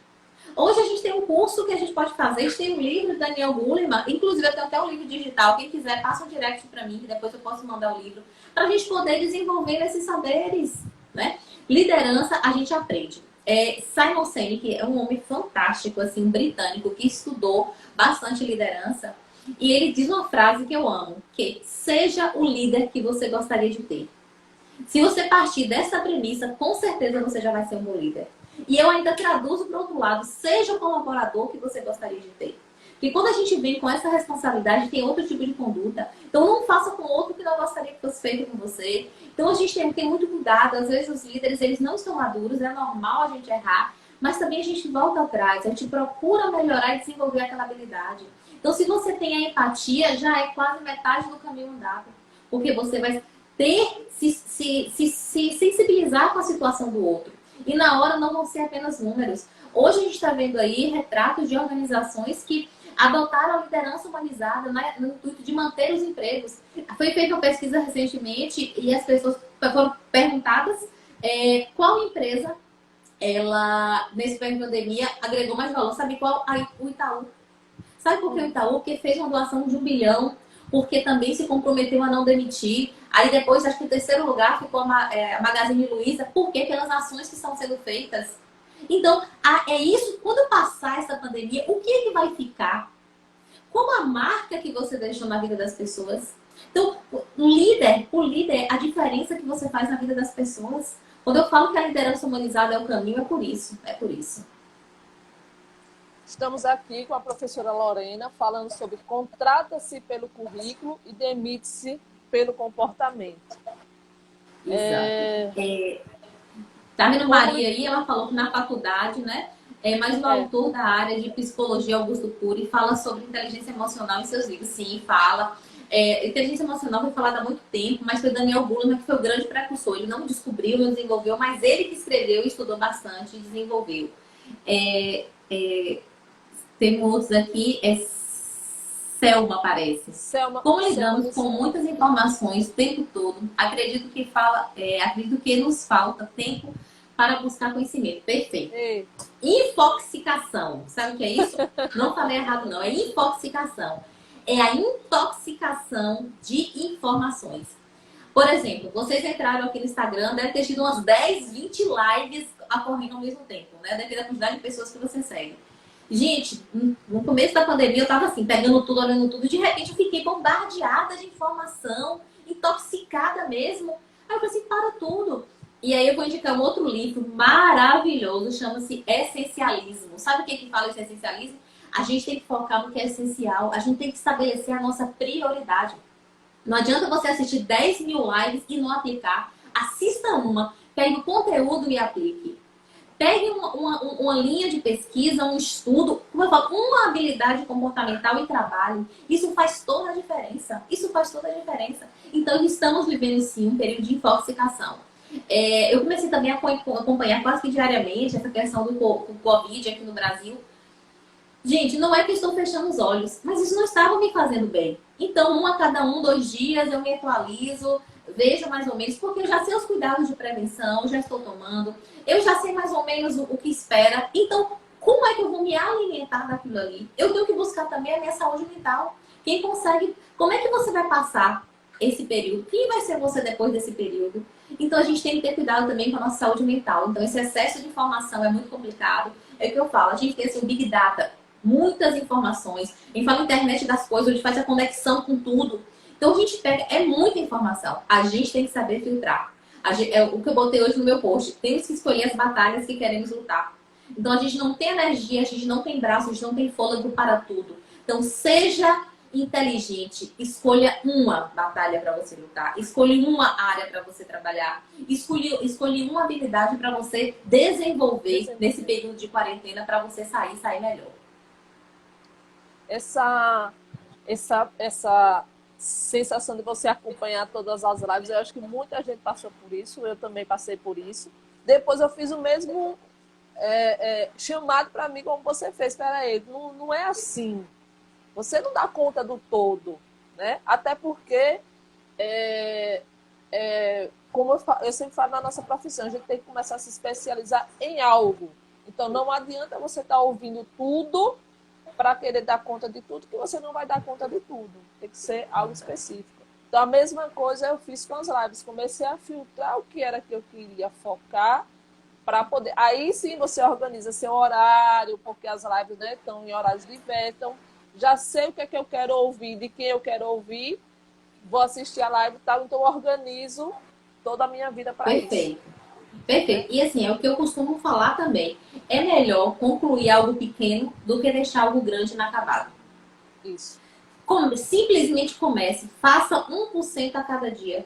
[SPEAKER 2] Hoje a gente tem um curso que a gente pode fazer, a gente tem um livro do Daniel Goleman, inclusive eu tenho até um livro digital, quem quiser passa um direct para mim, que depois eu posso mandar o livro, para a gente poder desenvolver esses saberes, né? Liderança a gente aprende. Simon Sinek é um homem fantástico, assim, um britânico que estudou bastante liderança e ele diz uma frase que eu amo, que seja o líder que você gostaria de ter. Se você partir dessa premissa, com certeza você já vai ser um bom líder. E eu ainda traduzo para o outro lado, seja o colaborador que você gostaria de ter. Porque quando a gente vem com essa responsabilidade, tem outro tipo de conduta. Então não faça com outro que não gostaria que fosse feito com você. Então a gente tem que ter muito cuidado. Às vezes os líderes, eles não estão maduros, é normal a gente errar. Mas também a gente volta atrás, a gente procura melhorar e desenvolver aquela habilidade. Então se você tem a empatia, já é quase metade do caminho andado. Porque você vai se sensibilizar com a situação do outro. E na hora não vão ser apenas números. Hoje a gente está vendo aí retratos de organizações que adotaram a liderança humanizada no intuito de manter os empregos. Foi feita uma pesquisa recentemente e as pessoas foram perguntadas qual empresa ela, nesse período de pandemia, agregou mais valor. Sabe qual? O Itaú. Sabe por que o Itaú? Porque fez uma doação de 1 bilhão, porque também se comprometeu a não demitir. Aí depois, acho que em terceiro lugar ficou a Magazine Luiza. Por quê? Pelas ações que estão sendo feitas. Então, é isso. Quando passar essa pandemia, o que é que vai ficar? Como a marca que você deixou na vida das pessoas? Então, o líder, a diferença que você faz na vida das pessoas. Quando eu falo que a liderança humanizada é o caminho, é por isso. É por isso.
[SPEAKER 1] Estamos aqui com a professora Lorena falando sobre contrata-se pelo currículo e demite-se pelo comportamento.
[SPEAKER 2] Exato. Tá vendo Maria aí? Ela falou que na faculdade, né? Mas o autor da área de psicologia, Augusto Cury, fala sobre inteligência emocional em seus livros. Sim, fala. Inteligência emocional foi falada há muito tempo, mas foi Daniel Goleman que foi o grande precursor. Ele não descobriu, não desenvolveu, mas ele que escreveu, estudou bastante e desenvolveu. Tem outros aqui, Selma, parece. Como lidamos com muitas informações o tempo todo, acredito que nos falta tempo para buscar conhecimento. Perfeito. Infoxicação. Sabe o que é isso? Não falei errado, não. É infoxicação. É a intoxicação de informações. Por exemplo, vocês entraram aqui no Instagram, deve ter tido umas 10, 20 lives ocorrendo ao mesmo tempo, né? Depende da quantidade de pessoas que você segue. Gente, no começo da pandemia eu tava assim, pegando tudo, olhando tudo, de repente eu fiquei bombardeada de informação, intoxicada mesmo. Aí eu falei assim, para tudo. E aí eu vou indicar um outro livro maravilhoso, chama-se Essencialismo. Sabe o que fala esse essencialismo? A gente tem que focar no que é essencial, a gente tem que estabelecer a nossa prioridade. Não adianta você assistir 10.000 lives e não aplicar. Assista uma, pegue o conteúdo e aplique. Pegue uma linha de pesquisa, um estudo, como eu falo, uma habilidade comportamental e trabalho. Isso faz toda a diferença. Isso faz toda a diferença. Então, estamos vivendo, sim, um período de intoxicação. Eu comecei também a acompanhar quase que diariamente essa questão do Covid aqui no Brasil. Gente, não é que eu estou fechando os olhos, mas isso não estava me fazendo bem. Então, um a cada 2 dias, eu me atualizo, vejo mais ou menos, porque eu já sei os cuidados de prevenção, já estou tomando, eu já sei mais ou menos o que espera. Então, como é que eu vou me alimentar daquilo ali? Eu tenho que buscar também a minha saúde mental. Quem consegue, como é que você vai passar esse período? Quem vai ser você depois desse período? Então, a gente tem que ter cuidado também com a nossa saúde mental. Então, esse excesso de informação é muito complicado. É o que eu falo, a gente tem esse Big Data, muitas informações. A gente fala internet das coisas, a gente faz a conexão com tudo. Então a gente pega, é muita informação. A gente tem que saber filtrar. É o que eu botei hoje no meu post. Temos que escolher as batalhas que queremos lutar. Então a gente não tem energia, a gente não tem braço, a gente não tem fôlego para tudo. Então seja inteligente. Escolha uma batalha para você lutar. Escolha uma área para você trabalhar. Escolha uma habilidade para você desenvolver nesse período de quarentena para você sair melhor.
[SPEAKER 1] Essa sensação de você acompanhar todas as lives, eu acho que muita gente passou por isso, eu também passei por isso. Depois eu fiz o mesmo chamado para mim como você fez. Espera aí, não é assim. Você não dá conta do todo, né? Até porque, como eu sempre falo na nossa profissão, a gente tem que começar a se especializar em algo. Então não adianta você estar ouvindo tudo para querer dar conta de tudo, que você não vai dar conta de tudo. Tem que ser algo específico. Então, a mesma coisa eu fiz com as lives. Comecei a filtrar o que era que eu queria focar para poder... Aí sim você organiza seu horário, porque as lives, né, estão em horários diversos. Então, já sei o que é que eu quero ouvir, de quem eu quero ouvir, vou assistir a live e tal. Então, eu organizo toda a minha vida para isso.
[SPEAKER 2] Perfeito. Perfeito. E assim, é o que eu costumo falar também. É melhor concluir algo pequeno do que deixar algo grande inacabado.
[SPEAKER 1] Isso.
[SPEAKER 2] Simplesmente comece. Faça 1% a cada dia.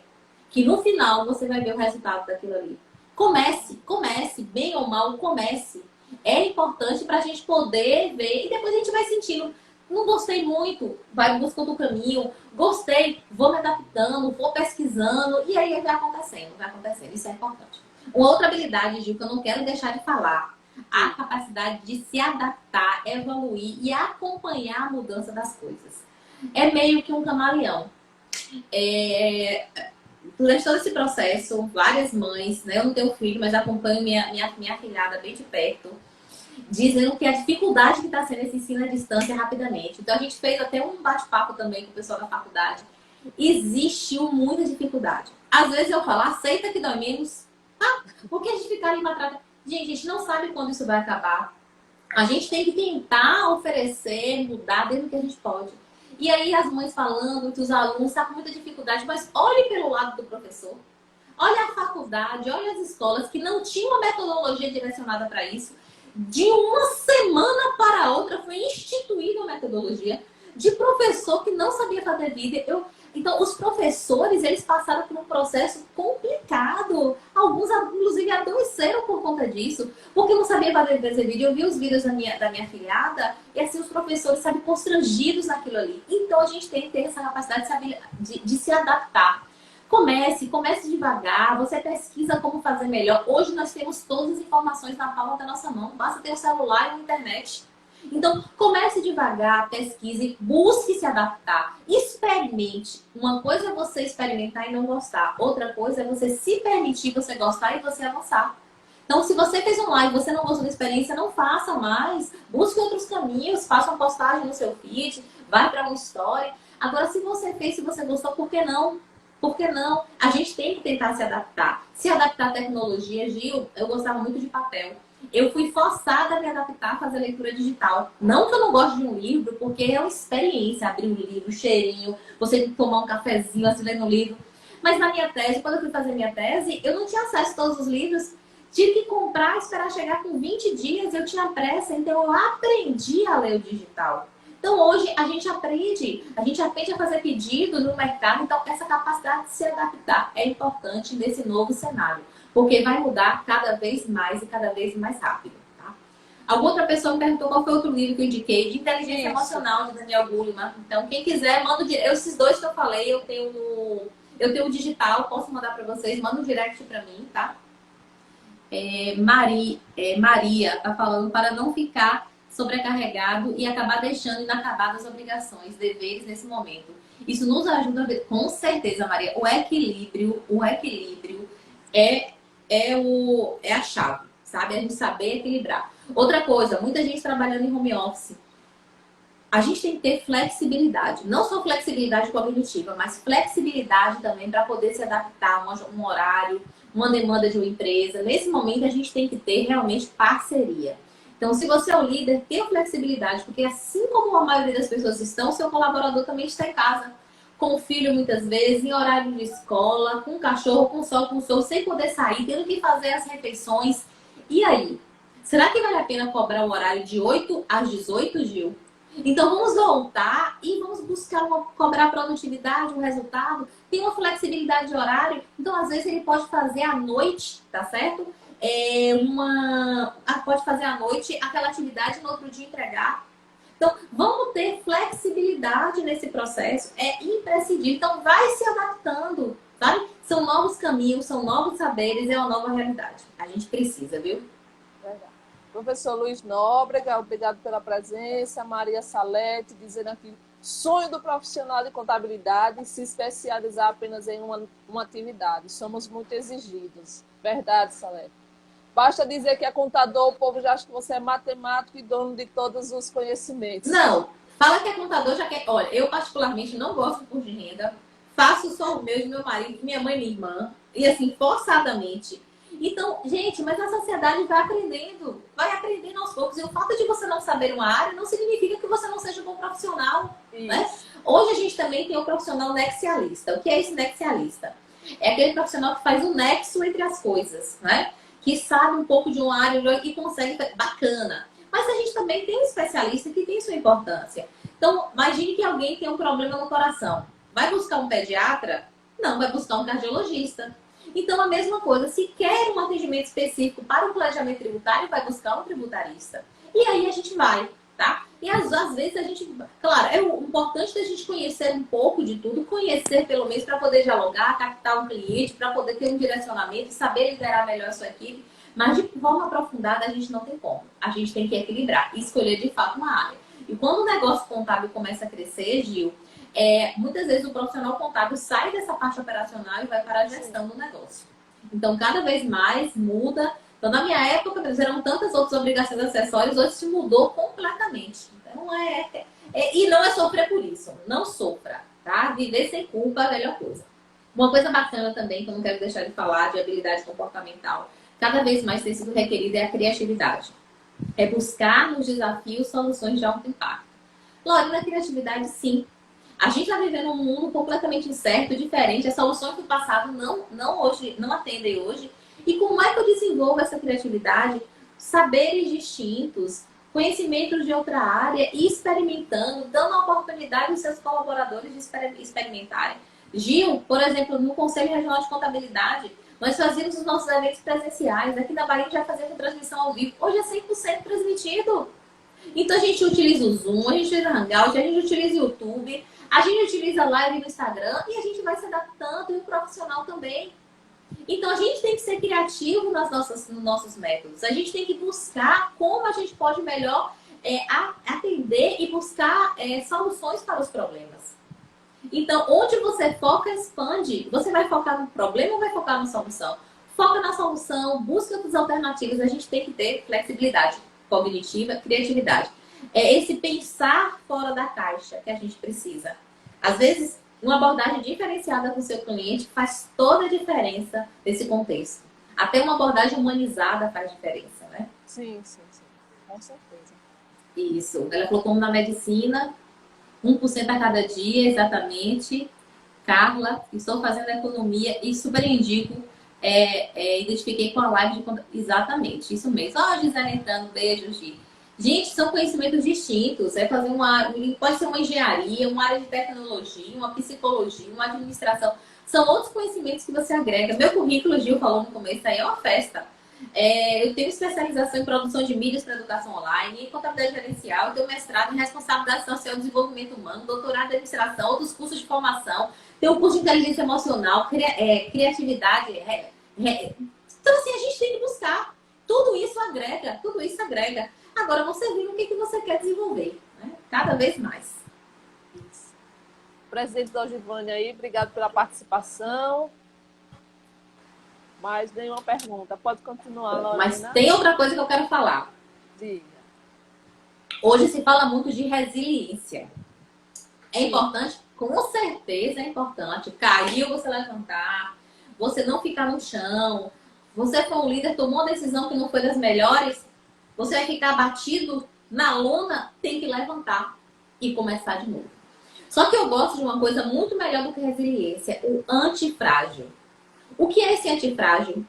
[SPEAKER 2] Que no final você vai ver o resultado daquilo ali. Comece. Bem ou mal, comece. É importante para a gente poder ver. E depois a gente vai sentindo. Não gostei muito, vai buscando o caminho. Gostei, vou me adaptando, vou pesquisando. E aí vai acontecendo. Isso é importante. Uma outra habilidade, Gil, que eu não quero deixar de falar, a capacidade de se adaptar, evoluir e acompanhar a mudança das coisas. É meio que um camaleão. Durante todo esse processo, várias mães, né, eu não tenho filho, mas acompanho minha filhada bem de perto, dizendo que a dificuldade que está sendo esse ensino à distância rapidamente. Então a gente fez até um bate-papo também com o pessoal da faculdade. Existiu muita dificuldade. Às vezes eu falo, aceita que dói menos. Porque a gente fica ali matraca. Gente, a gente não sabe quando isso vai acabar. A gente tem que tentar oferecer, mudar dentro do que a gente pode. E aí as mães falando que os alunos estão com muita dificuldade, mas olhe pelo lado do professor. Olha a faculdade, olha as escolas que não tinham uma metodologia direcionada para isso. De uma semana para outra foi instituída uma metodologia de professor que não sabia fazer vídeo. Então, os professores, eles passaram por um processo complicado. Alguns, inclusive, adoeceram por conta disso, porque não sabia fazer vídeo. Eu vi os vídeos da minha filhada e, assim, os professores, sabe, constrangidos naquilo ali. Então, a gente tem que ter essa capacidade de se adaptar. Comece devagar, você pesquisa como fazer melhor. Hoje nós temos todas as informações na palma da nossa mão, basta ter o celular e a internet. Então, comece devagar, pesquise, busque se adaptar, experimente. Uma coisa é você experimentar e não gostar, outra coisa é você se permitir você gostar e você avançar. Então, se você fez um live e você não gostou da experiência, não faça mais, busque outros caminhos, faça uma postagem no seu feed, vai para uma story. Agora, se você fez, se você gostou, por que não? Por que não? A gente tem que tentar se adaptar. Se adaptar à tecnologia, Gil, eu gostava muito de papel. Eu fui forçada a me adaptar a fazer leitura digital. Não que eu não goste de um livro, porque é uma experiência abrir um livro, cheirinho, você tomar um cafezinho assim lendo um livro. Mas na minha tese, quando eu fui fazer minha tese, eu não tinha acesso a todos os livros. Tive que comprar, esperar chegar com 20 dias, eu tinha pressa, então eu aprendi a ler o digital. Então hoje a gente aprende a fazer pedido no mercado, então essa capacidade de se adaptar é importante nesse novo cenário. porque vai mudar cada vez mais e cada vez mais rápido. Tá? Alguma outra pessoa me perguntou qual foi outro livro que eu indiquei, de Inteligência Emocional, de Daniel Goleman. Então, quem quiser, manda o direct. Esses dois que eu falei, eu tenho o digital, posso mandar para vocês, manda um direct para mim, tá? Maria tá falando para não ficar sobrecarregado e acabar deixando inacabadas obrigações, deveres nesse momento. Isso nos ajuda a ver, com certeza, Maria, o equilíbrio é a chave, sabe? A gente saber equilibrar. Outra coisa, muita gente trabalhando em home office. A gente tem que ter flexibilidade, não só flexibilidade cognitiva, mas flexibilidade também para poder se adaptar a um horário, uma demanda de uma empresa. Nesse momento, a gente tem que ter realmente parceria. Então, se você é o líder, tenha flexibilidade, porque assim como a maioria das pessoas estão, seu colaborador também está em casa, com o filho muitas vezes, em horário de escola, com cachorro, com sol, sem poder sair, tendo que fazer as refeições. E aí? Será que vale a pena cobrar o horário de 8 às 18, Gil? Então, vamos voltar e vamos buscar cobrar produtividade, um resultado. Tem uma flexibilidade de horário. Então, às vezes, ele pode fazer à noite, tá certo? Pode fazer à noite aquela atividade e no outro dia entregar. Então, vamos ter flexibilidade nesse processo. É imprescindível. Então, vai se adaptando, sabe? São novos caminhos, são novos saberes, é uma nova realidade. A gente precisa, viu?
[SPEAKER 1] Verdade. Professor Luiz Nóbrega, obrigado pela presença. Maria Salete, dizendo aqui, sonho do profissional de contabilidade se especializar apenas em uma atividade. Somos muito exigidos. Verdade, Salete. Basta dizer que é contador, o povo já acha que você é matemático e dono de todos os conhecimentos.
[SPEAKER 2] Não, fala que é contador, já quer. Olha, eu particularmente não gosto de imposto de renda. Faço só o meu, de meu marido, minha mãe e minha irmã. E assim, forçadamente. Então, gente, mas a sociedade vai aprendendo aos poucos. E o fato de você não saber uma área não significa que você não seja um bom profissional. Né? Hoje a gente também tem o profissional nexialista. O que é esse nexialista? É aquele profissional que faz um nexo entre as coisas, né? Que sabe um pouco de uma área e consegue. Bacana. Mas a gente também tem um especialista que tem sua importância. Então, imagine que alguém tem um problema no coração. Vai buscar um pediatra? Não, vai buscar um cardiologista. Então, a mesma coisa, se quer um atendimento específico para o planejamento tributário, vai buscar um tributarista. E aí a gente vai, tá? E às vezes a gente... Claro, é o importante da gente conhecer um pouco de tudo, conhecer pelo menos para poder dialogar, captar um cliente, para poder ter um direcionamento, saber liderar melhor a sua equipe. Mas de forma aprofundada a gente não tem como. A gente tem que equilibrar e escolher de fato uma área. E quando o negócio contábil começa a crescer, Gil, muitas vezes o profissional contábil sai dessa parte operacional e vai para a gestão do negócio. Então, cada vez mais muda. Então, na minha época, eram tantas outras obrigações acessórias, hoje se mudou completamente. Então, e não é sofrer por isso. Não sofra, tá? Viver sem culpa é a melhor coisa. Uma coisa bacana também, que eu não quero deixar de falar, de habilidade comportamental, cada vez mais tem sido requerida é a criatividade. É buscar nos desafios soluções de alto impacto. Lógico, na criatividade, sim. A gente está vivendo um mundo completamente incerto, diferente. As soluções do passado não atendem hoje. E como é que eu desenvolvo essa criatividade? Saberes distintos, conhecimentos de outra área e experimentando, dando a oportunidade aos seus colaboradores de experimentarem. Gil, por exemplo, no Conselho Regional de Contabilidade, nós fazíamos os nossos eventos presenciais. Aqui na Bahia a gente já fazia transmissão ao vivo. Hoje é 100% transmitido. Então a gente utiliza o Zoom, a gente utiliza o Hangout, a gente utiliza o YouTube, a gente utiliza a live no Instagram e a gente vai se adaptando e o profissional também. Então a gente tem que ser criativo nos nossos métodos. A gente tem que buscar como a gente pode melhor atender e buscar soluções para os problemas. Então, onde você foca, expande. Você vai focar no problema ou vai focar na solução? Foca na solução, busca outras alternativas. A gente tem que ter flexibilidade cognitiva, criatividade. É esse pensar fora da caixa que a gente precisa. Às vezes, uma abordagem diferenciada com o seu cliente faz toda a diferença nesse contexto. Até uma abordagem humanizada faz diferença, né?
[SPEAKER 1] Sim. Com certeza.
[SPEAKER 2] Isso. Ela colocou na medicina, 1% a cada dia, exatamente. Carla, estou fazendo economia e super indico. Identifiquei com a live exatamente, isso mesmo. Ó, Gisele entrando, beijo, Gi. Gente, são conhecimentos distintos. Pode ser uma engenharia, uma área de tecnologia, uma psicologia, uma administração. São outros conhecimentos que você agrega. Meu currículo, Gil falou no começo, aí é uma festa. Eu tenho especialização em produção de mídias para educação online, em contabilidade gerencial, tenho mestrado em responsabilidade social e desenvolvimento humano, doutorado em administração, outros cursos de formação, tenho um curso de inteligência emocional, criatividade. Então, assim, a gente tem que buscar. Tudo isso agrega, tudo isso agrega. Agora, você vê o que você quer desenvolver, né? Cada vez mais.
[SPEAKER 1] Isso. Presidente Dogivânia aí, obrigado pela participação. Mais nenhuma pergunta. Pode continuar, Lorena.
[SPEAKER 2] Mas tem outra coisa que eu quero falar.
[SPEAKER 1] Diga.
[SPEAKER 2] Hoje se fala muito de resiliência. É importante? Com certeza é importante. Caiu, você levantar. Você não ficar no chão. Você foi um líder, tomou uma decisão que não foi das melhores. Você vai ficar abatido na lona, tem que levantar e começar de novo. Só que eu gosto de uma coisa muito melhor do que resiliência. O antifrágil. O que é esse antifrágil?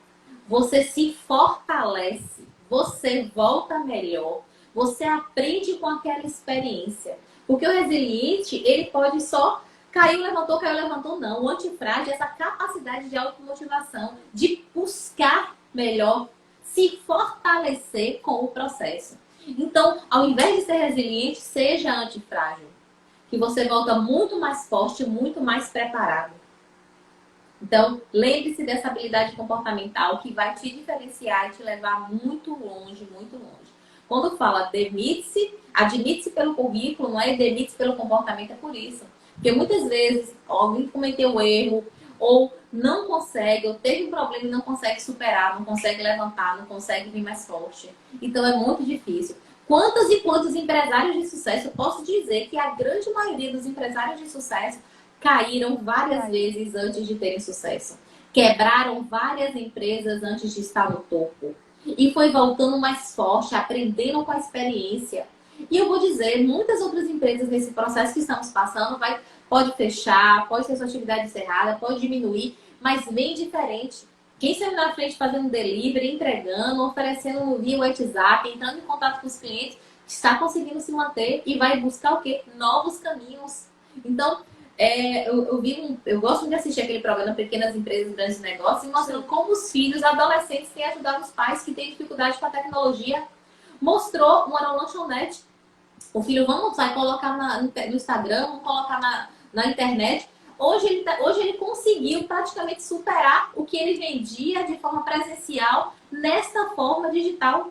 [SPEAKER 2] Você se fortalece, você volta melhor, você aprende com aquela experiência. Porque o resiliente, ele pode só caiu, levantou, não. O antifrágil é essa capacidade de automotivação, de buscar melhor, se fortalecer com o processo. Então, ao invés de ser resiliente, seja antifrágil. Que você volta muito mais forte, muito mais preparado. Então, lembre-se dessa habilidade comportamental que vai te diferenciar e te levar muito longe, muito longe. Quando fala demite-se, admite-se pelo currículo, não é demite-se pelo comportamento, é por isso. Porque muitas vezes alguém cometeu um erro, ou não consegue, ou teve um problema e não consegue superar, não consegue levantar, não consegue vir mais forte. Então é muito difícil. Quantos e quantos empresários de sucesso, eu posso dizer que a grande maioria dos empresários de sucesso caíram várias vezes antes de terem sucesso. Quebraram várias empresas antes de estar no topo. E foi voltando mais forte, aprendendo com a experiência. E eu vou dizer, muitas outras empresas nesse processo que estamos passando, pode fechar, pode ter sua atividade encerrada, pode diminuir, mas bem diferente. Quem saiu na frente fazendo delivery, entregando, oferecendo via WhatsApp, entrando em contato com os clientes, está conseguindo se manter e vai buscar o quê? Novos caminhos. Então, eu gosto de assistir aquele programa Pequenas Empresas, Grandes Negócios, mostrando como os filhos, adolescentes, têm ajudado os pais que têm dificuldade com a tecnologia. Mostrou uma lanchonete. O filho, vai colocar no Instagram, vamos colocar na internet. Hoje ele conseguiu praticamente superar o que ele vendia de forma presencial nessa forma digital.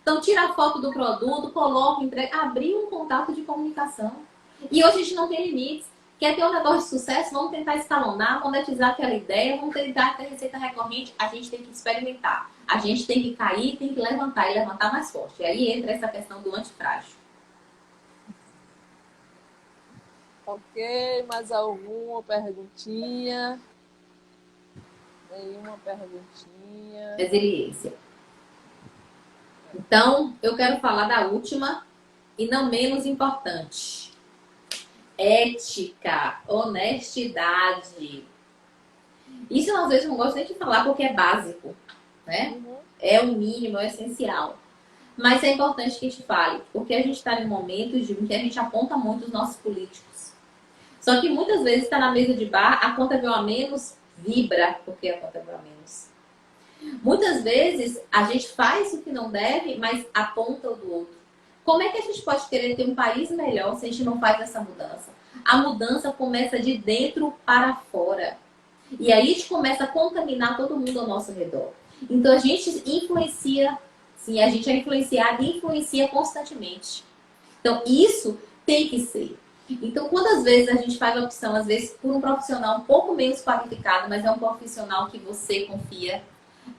[SPEAKER 2] Então, tira a foto do produto, coloca, entrega, abrir um contato de comunicação. E hoje a gente não tem limites. Quer ter um negócio de sucesso? Vamos tentar escalonar, monetizar aquela ideia, vamos tentar ter receita recorrente. A gente tem que experimentar. A gente tem que cair, tem que levantar e levantar mais forte. E aí entra essa questão do antifrágil.
[SPEAKER 1] Ok, mais alguma perguntinha? Nenhuma perguntinha.
[SPEAKER 2] Resiliência. Então, eu quero falar da última e não menos importante. Ética, honestidade. Isso às vezes eu não gosto nem de falar porque é básico, né?
[SPEAKER 1] Uhum.
[SPEAKER 2] É o mínimo, é o essencial. Mas é importante que a gente fale, porque a gente está em momentos em que a gente aponta muito os nossos políticos. Só que muitas vezes está na mesa de bar, a conta veio a menos, vibra porque a conta veio a menos. Muitas vezes a gente faz o que não deve, mas aponta o do outro. Como é que a gente pode querer ter um país melhor se a gente não faz essa mudança? A mudança começa de dentro para fora. E aí a gente começa a contaminar todo mundo ao nosso redor. Então a gente influencia, sim, a gente é influenciado e influencia constantemente. Então isso tem que ser. Então quantas vezes a gente faz a opção, às vezes por um profissional um pouco menos qualificado, mas é um profissional que você confia,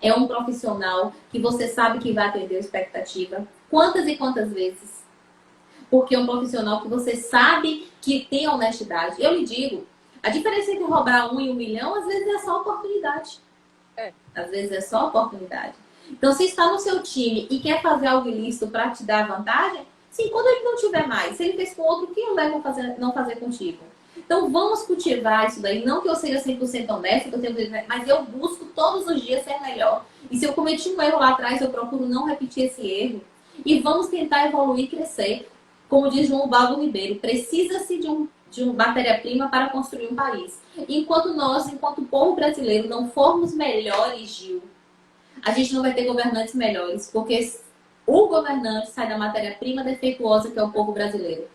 [SPEAKER 2] é um profissional que você sabe que vai atender a expectativa. Quantas e quantas vezes? Porque é um profissional que você sabe que tem honestidade. Eu lhe digo, a diferença entre roubar 1 e 1 milhão, às vezes é só oportunidade. Às vezes é só oportunidade. Então, se está no seu time e quer fazer algo ilícito para te dar vantagem, sim, quando ele não tiver mais, se ele fez com outro, quem leva a não fazer contigo? Então, vamos cultivar isso daí. Não que eu seja 100% honesta, mas eu busco todos os dias ser melhor. E se eu cometi um erro lá atrás, eu procuro não repetir esse erro. E vamos tentar evoluir e crescer. Como diz João Baldo Ribeiro, precisa-se de um de uma matéria-prima para construir um país. Enquanto nós, enquanto povo brasileiro, não formos melhores, Gil, a gente não vai ter governantes melhores, porque o governante sai da matéria-prima defeituosa que é o povo brasileiro.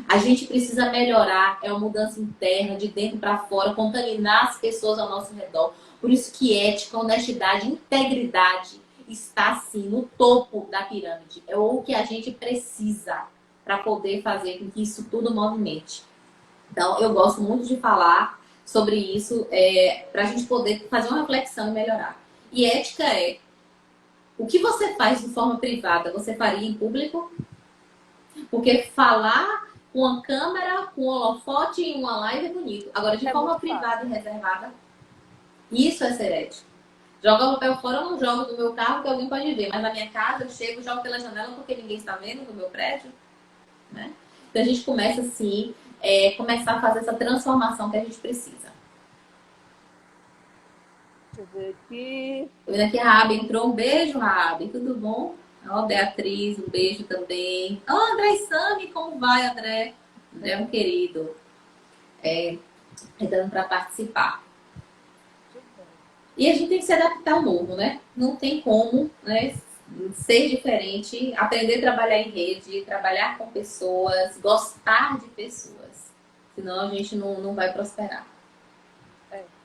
[SPEAKER 2] A gente precisa melhorar, é uma mudança interna, de dentro para fora, contaminar as pessoas ao nosso redor. Por isso que ética, honestidade, integridade está, assim, no topo da pirâmide. É o que a gente precisa para poder fazer com que isso tudo movimente. Então, eu gosto muito de falar sobre isso, para a gente poder fazer uma reflexão e melhorar. E ética é: o que você faz de forma privada, você faria em público? Porque falar com uma câmera, com um holofote em uma live é bonito. Agora, de forma privada e reservada, isso é ser ético. Joga o papel fora, eu não jogo do meu carro que alguém pode ver. Mas na minha casa, eu chego e jogo pela janela porque ninguém está vendo no meu prédio. Né? Então, a gente começa assim, começar a fazer essa transformação que a gente precisa.
[SPEAKER 1] Deixa eu ver aqui.
[SPEAKER 2] Tô vendo aqui a Rabi entrou. Um beijo, Rabi. Tudo bom? Ó, Beatriz, um beijo também. Ó, André e Sami, como vai, André? André é um querido. Dando para participar. E a gente tem que se adaptar ao novo, né? Não tem como, né, ser diferente, aprender a trabalhar em rede, trabalhar com pessoas, gostar de pessoas. Senão a gente não vai prosperar.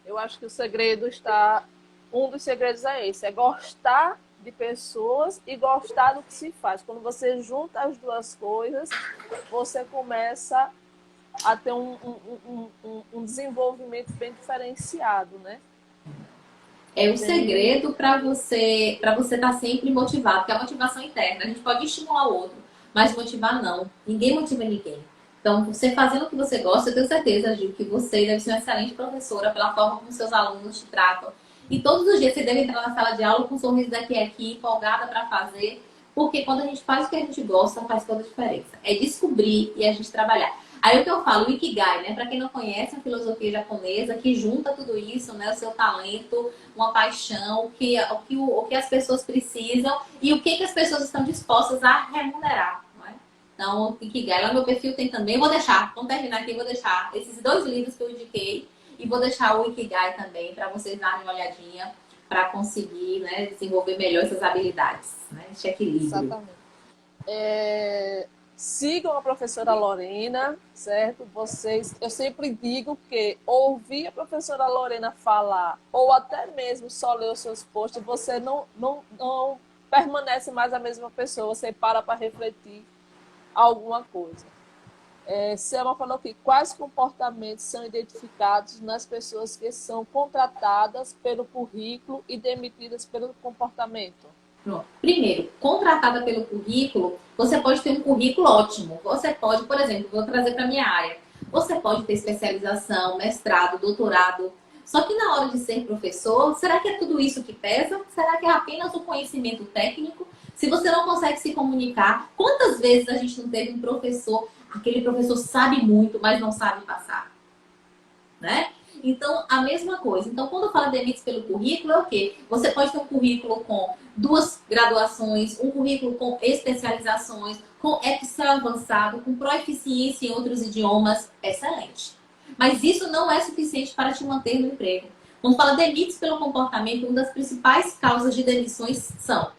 [SPEAKER 1] Eu acho que o segredo está... Um dos segredos é esse, é gostar de pessoas e gostar do que se faz. Quando você junta as duas coisas, você começa a ter um desenvolvimento bem diferenciado, né?
[SPEAKER 2] É o segredo para você estar sempre motivado, porque a motivação interna, a gente pode estimular o outro, mas motivar não. Ninguém motiva ninguém. Então, você fazendo o que você gosta, eu tenho certeza, Gil, que você deve ser uma excelente professora pela forma como seus alunos te tratam. E todos os dias você deve entrar na sala de aula com um sorriso daqui a aqui, empolgada para fazer, porque quando a gente faz o que a gente gosta, faz toda a diferença. É descobrir e a gente trabalhar. Aí o que eu falo, o Ikigai, né? Para quem não conhece a filosofia japonesa, que junta tudo isso, né? O seu talento, uma paixão, o que as pessoas precisam e o que as pessoas estão dispostas a remunerar. Não é? Então, o Ikigai, lá no meu perfil tem também. Vou deixar, vamos terminar aqui, vou deixar esses 2 livros que eu indiquei e vou deixar o Ikigai também para vocês darem uma olhadinha para conseguir, né, desenvolver melhor essas habilidades, né? Esse equilíbrio.
[SPEAKER 1] Exatamente. Sigam a professora Lorena, certo? Eu sempre digo que ouvir a professora Lorena falar, ou até mesmo só ler os seus posts, você não permanece mais a mesma pessoa, você para refletir alguma coisa. Selma falou que quais comportamentos são identificados nas pessoas que são contratadas pelo currículo e demitidas pelo comportamento?
[SPEAKER 2] Pronto. Primeiro, contratada pelo currículo, você pode ter um currículo ótimo. Você pode, por exemplo, vou trazer para a minha área. Você pode ter especialização, mestrado, doutorado. Só que na hora de ser professor, será que é tudo isso que pesa? Será que é apenas o conhecimento técnico? Se você não consegue se comunicar, quantas vezes a gente não teve um professor, aquele professor sabe muito, mas não sabe passar? Né? Então, a mesma coisa. Então, quando fala demite pelo currículo, é o quê? Você pode ter um currículo com 2 graduações, um currículo com especializações, com Excel avançado, com proeficiência em outros idiomas. Excelente. Mas isso não é suficiente para te manter no emprego. Quando fala demites pelo comportamento, uma das principais causas de demissões são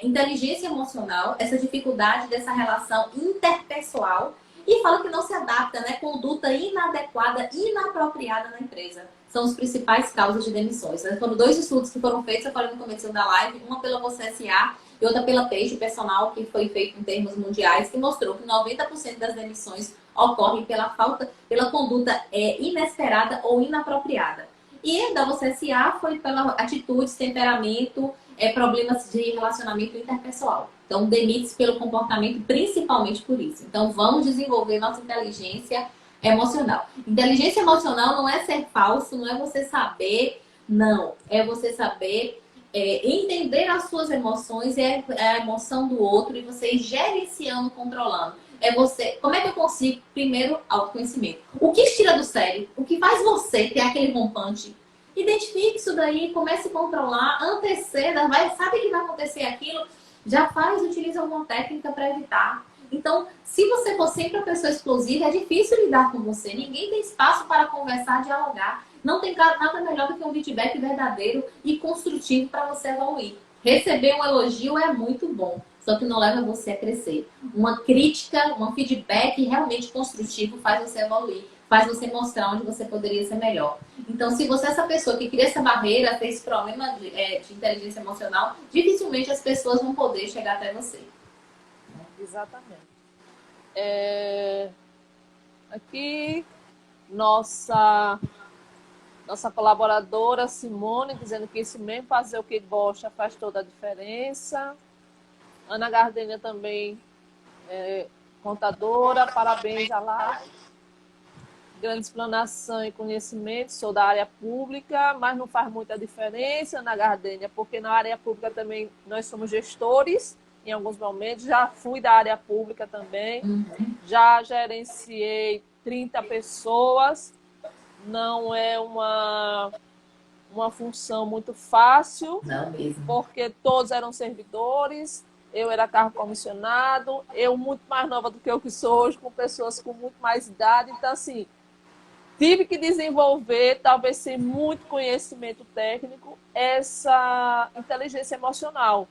[SPEAKER 2] inteligência emocional, essa dificuldade dessa relação interpessoal, e fala que não se adapta, né? Conduta inadequada, inapropriada na empresa. São as principais causas de demissões. Né? Foram 2 estudos que foram feitos, eu falei no começo da live, uma pela Você S.A. e outra pela Peixe Personal, que foi feito em termos mundiais, que mostrou que 90% das demissões ocorrem pela conduta inesperada ou inapropriada. E da Você S.A. foi pela atitudes, temperamento, problemas de relacionamento interpessoal. Então, demite-se pelo comportamento, principalmente por isso. Então, vamos desenvolver nossa inteligência emocional. Inteligência emocional não é ser falso, não é você saber, não. É você saber entender as suas emoções e a emoção do outro e você ir gerenciando, controlando. Como é que eu consigo? Primeiro, autoconhecimento. O que tira do sério? O que faz você ter aquele rompante? Identifique isso daí, comece a controlar, anteceda, sabe que vai acontecer aquilo, já utiliza alguma técnica para evitar. Então, se você for sempre uma pessoa explosiva, é difícil lidar com você. Ninguém tem espaço para conversar, dialogar. Não tem nada melhor do que um feedback verdadeiro e construtivo para você evoluir. Receber um elogio é muito bom, só que não leva você a crescer. Uma crítica, um feedback realmente construtivo faz você evoluir, faz você mostrar onde você poderia ser melhor. Então, se você é essa pessoa que cria essa barreira, tem esse problema de inteligência emocional, dificilmente as pessoas vão poder chegar até você.
[SPEAKER 1] Exatamente. Aqui, nossa colaboradora Simone, dizendo que isso mesmo, fazer o que gosta faz toda a diferença. Ana Gardênia também, contadora, parabéns à live. Grande explanação e conhecimento, sou da área pública, mas não faz muita diferença, Ana Gardênia, porque na área pública também nós somos gestores, em alguns momentos, já fui da área pública também, já gerenciei 30 pessoas, não é uma função muito fácil,
[SPEAKER 2] Não mesmo.
[SPEAKER 1] porque todos eram servidores, eu era cargo comissionado, eu muito mais nova do que eu que sou hoje, com pessoas com muito mais idade, então assim, tive que desenvolver, talvez sem muito conhecimento técnico, essa inteligência emocional,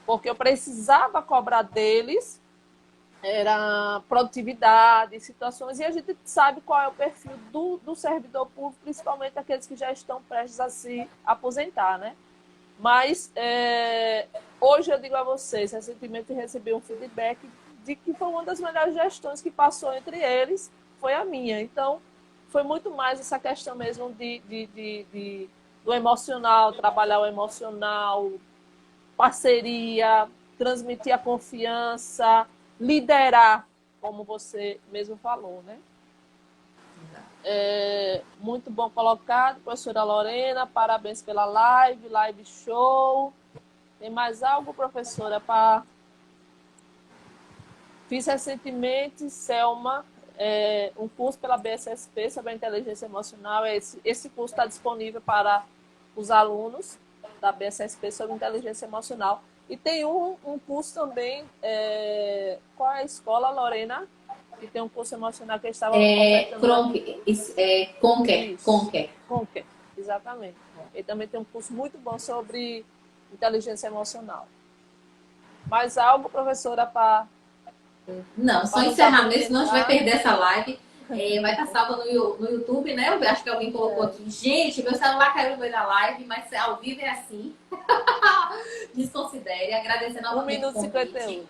[SPEAKER 1] porque eu precisava cobrar deles, era produtividade, situações, e a gente sabe qual é o perfil do servidor público, principalmente aqueles que já estão prestes a se aposentar, né? Mas hoje eu digo a vocês, recentemente recebi um feedback de que foi uma das melhores gestões que passou entre eles, foi a minha. Então, foi muito mais essa questão mesmo do emocional, trabalhar o emocional, parceria, transmitir a confiança, liderar, como você mesmo falou, né? Muito bom colocado, professora Lorena, parabéns pela live show. Tem mais algo, professora? Fiz recentemente, Selma, um curso pela BSSP sobre a inteligência emocional. Esse curso está disponível para os alunos da BSSP sobre inteligência emocional. E tem um curso também, qual é a escola, Lorena? Que tem um curso emocional que eles estavam Conquer, exatamente. Ele também tem um curso muito bom sobre inteligência emocional. Mais algo, professora, para...
[SPEAKER 2] Não, só encerrar mesmo, senão a gente vai perder essa live. Vai estar salva no YouTube, né? Eu acho que alguém colocou aqui. Gente, meu celular caiu no meio da live, mas ao vivo é assim. Desconsidere. Agradecer novamente
[SPEAKER 1] 1 minuto e 51.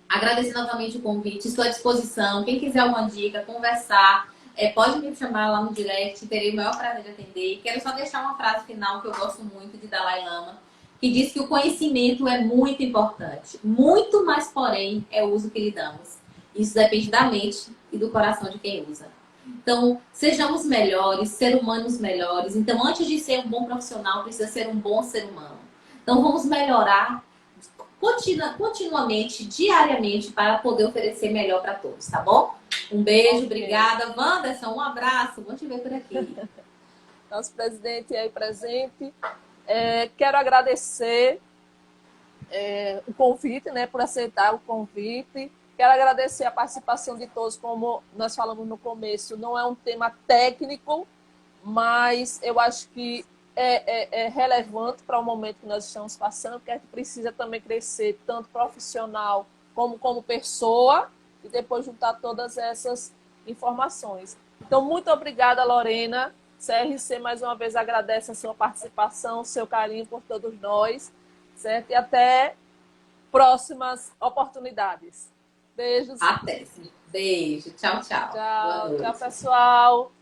[SPEAKER 2] Agradecer novamente o convite. Estou à disposição. Quem quiser uma dica, conversar, pode me chamar lá no direct. Terei o maior prazer de atender. Quero só deixar uma frase final que eu gosto muito de Dalai Lama, que diz que o conhecimento é muito importante. Muito mais, porém, é o uso que lhe damos. Isso depende da mente e do coração de quem usa. Então, sejamos melhores, ser humanos melhores. Então, antes de ser um bom profissional, precisa ser um bom ser humano. Então, vamos melhorar continuamente, diariamente, para poder oferecer melhor para todos, tá bom? Um beijo, obrigada. Wanderson, um abraço. Vou te ver por aqui.
[SPEAKER 1] Nosso presidente aí presente. Quero agradecer o convite, né, por aceitar o convite. Quero agradecer a participação de todos, como nós falamos no começo, não é um tema técnico, mas eu acho que é relevante para o momento que nós estamos passando, porque a gente precisa também crescer, tanto profissional como pessoa, e depois juntar todas essas informações. Então, muito obrigada, Lorena. CRC, mais uma vez, agradece a sua participação, o seu carinho por todos nós, certo? E até próximas oportunidades. Beijos.
[SPEAKER 2] Até. Beijo. Tchau, tchau.
[SPEAKER 1] Tchau, tchau, pessoal.